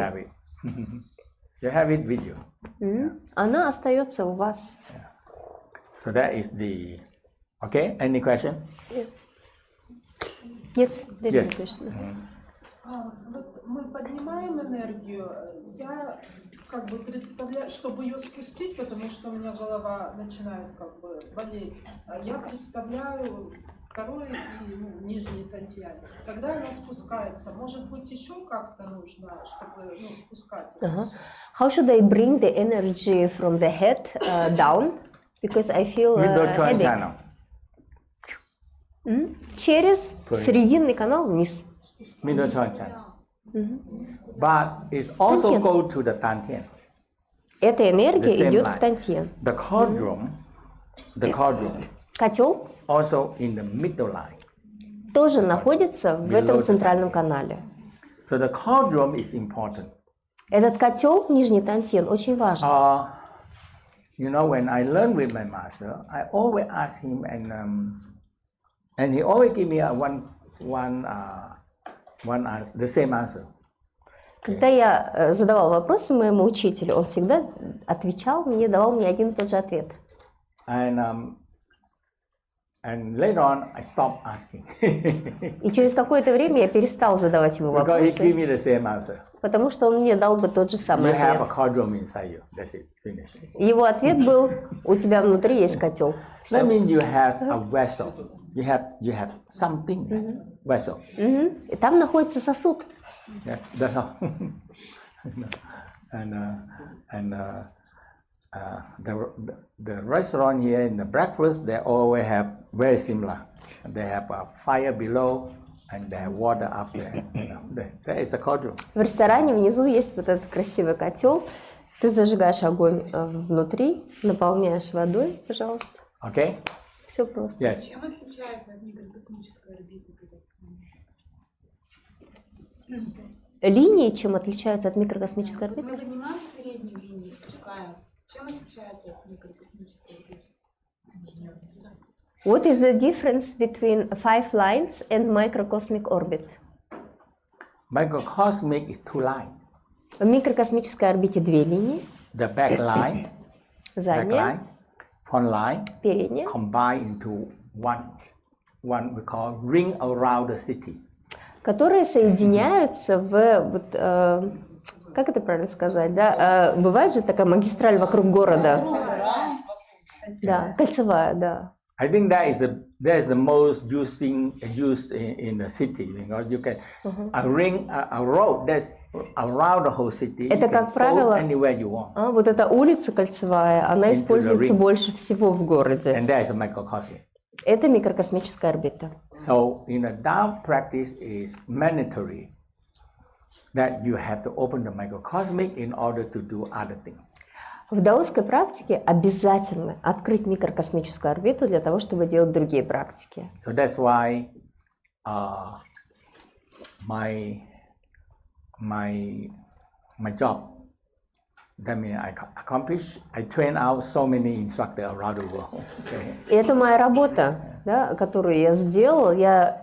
A: You have it with you.
B: Она остается у вас.
A: So that is the... Okay, any question?
B: Нет,
A: Yes.
D: Вот мы поднимаем энергию, я как бы представляю, чтобы ее спустить, потому что у меня голова начинает как бы болеть, я представляю второй и нижний тантьян. Когда она спускается, может быть еще как-то нужно, чтобы спускать?
B: How should I bring the energy from the head down? Because I feel headache. Через срединный канал вниз.
A: Middle channel. But it also go to the Tantien.
B: Эта энергия идет в тантьен.
A: The cauldron,
B: Котел
A: also in the middle line.
B: тоже находится в этом центральном канале.
A: So the cauldron is important.
B: Этот котел, нижний тантьен, очень важен.
A: When I learn with my master, I always ask him, and he always give me one answer, the same answer.
B: Когда я задавал вопросы моему учителю, он всегда отвечал мне, давал мне один и тот же ответ.
A: And later on, I stopped asking.
B: И через какое-то время я перестал задавать ему
A: Because he gave
B: вопросы,
A: me the same answer.
B: потому что он мне дал бы тот же самый
A: You have a
B: ответ.
A: cauldron inside you. That's it. Finish.
B: Его ответ был: у тебя внутри есть котел.
A: That means you have a vessel. You have something vessel.
B: И там находится сосуд.
A: Yes, that's all. The restaurant here in the breakfast, they always have very similar. They have a fire below and they have water up there. That is a cauldron.
B: В ресторане внизу есть вот этот красивый котел. Ты зажигаешь огонь внутри, наполняешь водой, пожалуйста.
A: Okay?
B: Все просто.
A: Yes.
C: Чем отличается от микрокосмической орбиты?
B: Линии, чем отличаются от микрокосмической орбиты?
C: Мы поднимаем передние линии и спускаемся. Чем отличается от микрокосмической орбиты?
B: What is the difference between 5 lines and microcosmic orbit?
A: Microcosmic is 2 lines.
B: В микрокосмической орбите 2 линии.
A: The back line,
B: Задняя,
A: front line,
B: передняя.
A: combined into one we call ring around the city.
B: Которые соединяются в, вот, как это правильно сказать, да? Бывает же такая магистраль вокруг города. Да, кольцевая, да.
A: I think that is the most used in the city. You can a ring, a road that's around the whole city.
B: Это, как правило,
A: anywhere you want.
B: Вот эта улица кольцевая, она используется больше всего в городе.
A: And that is a microcosmic.
B: Это микрокосмическая орбита.
A: So in a Tao practice is mandatory that you have to open the microcosmic in order to do other things.
B: В даосской практике обязательно открыть микрокосмическую орбиту для того, чтобы делать другие практики.
A: So that's why my job That means I accomplish. I train out so many instructors around the world. Okay.
B: И это моя работа, да, которую я сделал. Я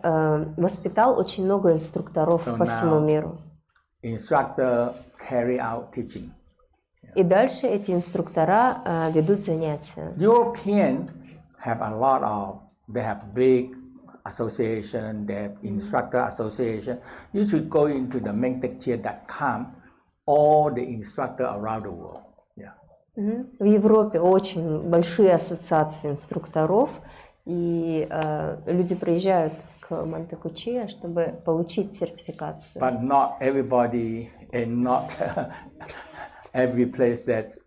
B: воспитал очень много инструкторов по всему миру.
A: Instructor carry out teaching.
B: И дальше эти инструктора ведут занятия.
A: European have a lot of, they have big association, they have instructor association. You should go into the mentecture.com, all the instructor around the world. Yeah.
B: В Европе очень большие ассоциации инструкторов, и люди приезжают к Монте-Куччио, чтобы получить сертификацию.
A: But not everybody and not every place that's,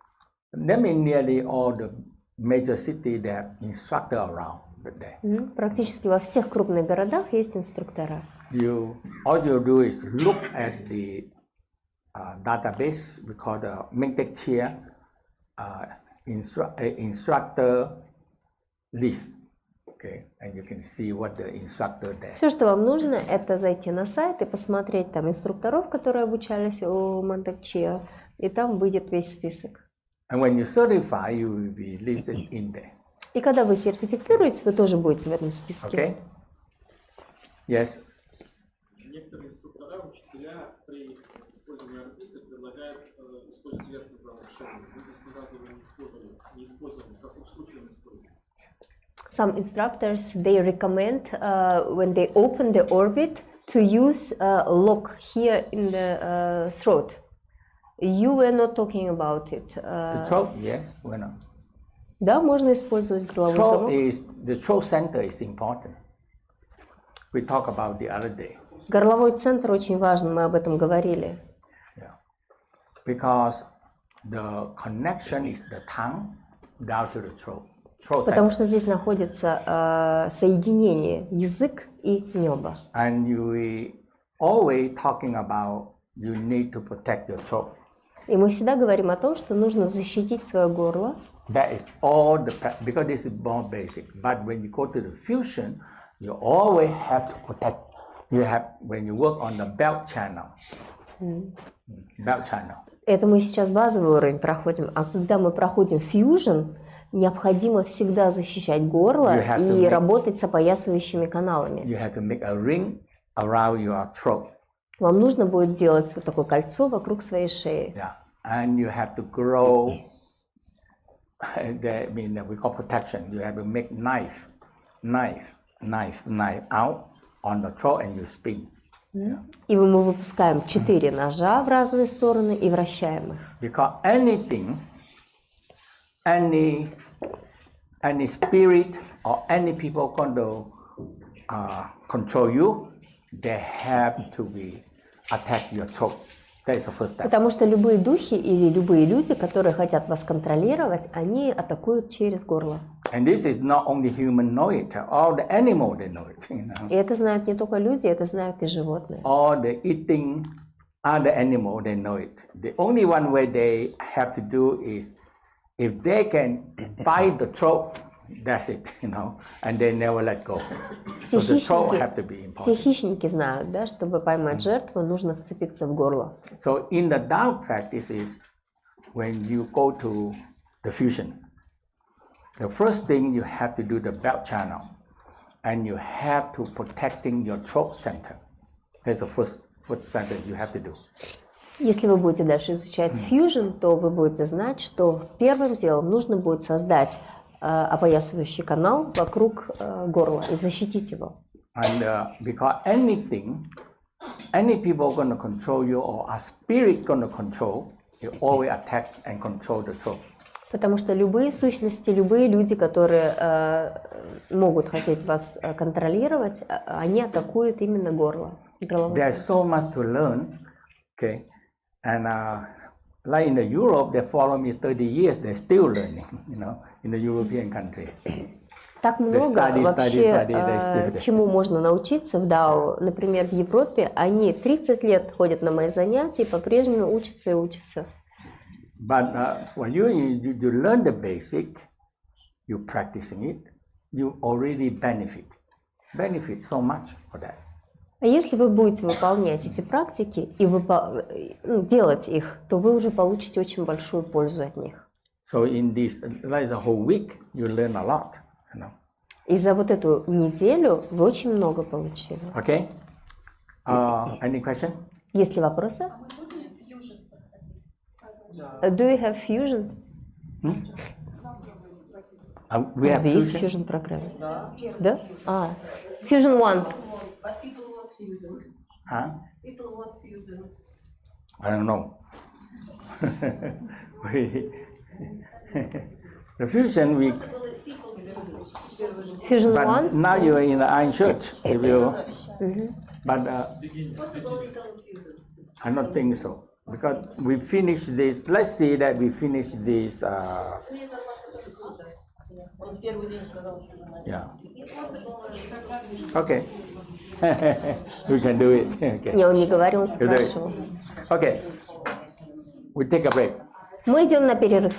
A: I mean nearly all the major city they have instructor around there.
B: Практически во всех крупных городах есть инструктора.
A: All you do is look at the database, we call the mentecture instructor list. Okay, and you can see what the instructor there.
B: Все, что вам нужно, это зайти на сайт и посмотреть там инструкторов, которые обучались у Монте-Куччио, и там выйдет весь список.
A: And when you certify, you will be listed in there.
B: И когда вы сертифицируете, вы тоже будете в этом списке.
A: Okay? Yes.
E: Некоторые инструктора, учителя при использовании орбиты предлагают использовать верхний зал шеи. Вы здесь ни разу его не использовали. В каком случае не использовали?
B: Some instructors, they recommend when they open the orbit to use lock here in the throat. You were not talking about it.
A: The throat, yes, why not?
B: Да, можно использовать горловой замок.
A: The throat center is important. We talked about the other day.
B: Горловой центр очень важен, мы об этом говорили.
A: Yeah. Because the connection is the tongue down to the throat.
B: Потому что здесь находится соединение язык и небо.
A: And you always talking about you need to protect your throat.
B: И мы всегда говорим о том, что нужно защитить свое горло.
A: That is all because this is more basic. But when you go to the fusion, you always have to protect. You have when you work on the belt channel. Belt channel.
B: Это мы сейчас базовый уровень проходим, а когда мы проходим fusion, необходимо всегда защищать горло и работать с опоясывающими каналами.
A: You have to make a ring around your throat.
B: Вам нужно будет делать вот такое кольцо вокруг своей шеи.
A: Yeah, and you have to grow. That means that we call protection. You have to make knife out on the throat and you spin.
B: И мы выпускаем 4 ножа в разные стороны и вращаем их.
A: Because anything, any spirit or any people going to control you, they have to be attack your throat. That is the first step.
B: Потому что любые духи или любые люди, которые хотят вас контролировать, они атакуют через горло.
A: And this is not only human know it, all the animal they know it. You know?
B: И это знают не только люди, это знают и животные.
A: All the eating other animal they know it. The only one way they have to do is if they can bite the throat, that's it, you know, and they never let go. So the throat have to be important.
B: Все хищники знают, да, чтобы поймать жертву, нужно вцепиться в горло.
A: So in the Tao practice is when you go to the fusion, the first thing you have to do the belt channel, and you have to protecting your throat center. That's the first center you have to do.
B: Если вы будете дальше изучать fusion, то вы будете знать, что первым делом нужно будет создать опоясывающий канал вокруг горла и защитить его.
A: And because any people going to control you or a spirit going to control, you always attack and control the throat.
B: Потому что любые сущности, любые люди, которые могут хотеть вас контролировать, они атакуют именно горло.
A: There's so much to learn, okay, and like in the Europe, they follow me 30 years, they're still learning, you know, in the European country.
B: Так много вообще, чему можно научиться в Дао. Например, в Европе они 30 лет ходят на мои занятия и по-прежнему учатся и учатся.
A: But when you learn the basic, you practicing it, you already benefit so much for that.
B: А если вы будете выполнять эти практики и делать их, то вы уже получите очень большую пользу от них.
A: So in this, like the whole week, you learn a lot.
B: И за вот эту неделю вы очень много получили.
A: Okay. Any question?
B: Есть ли вопросы?
C: А мы будем фьюжн проходить?
B: Do you have fusion?
A: We have
B: Разве есть
A: fusion?
B: fusion программа? Да? Fusion One.
F: But people want fusion.
A: Huh?
F: People want fusion.
A: I don't know. The fusion we.
F: Possible is equal fusion.
B: Fusion
A: But
B: One.
A: now you are in the Iron Church. If you, but
F: Possible little fusion.
A: I don't think so because we finish this. Let's see that we finish this.
F: Мне Ромашка тоже круто. Он в первый день сказал, что жена.
A: Yeah. Okay. We can do it. Okay.
B: Не, он не говорил, он
A: You do it.
B: спрашивал.
A: Okay. We take a break.
B: Мы идем на перерыв.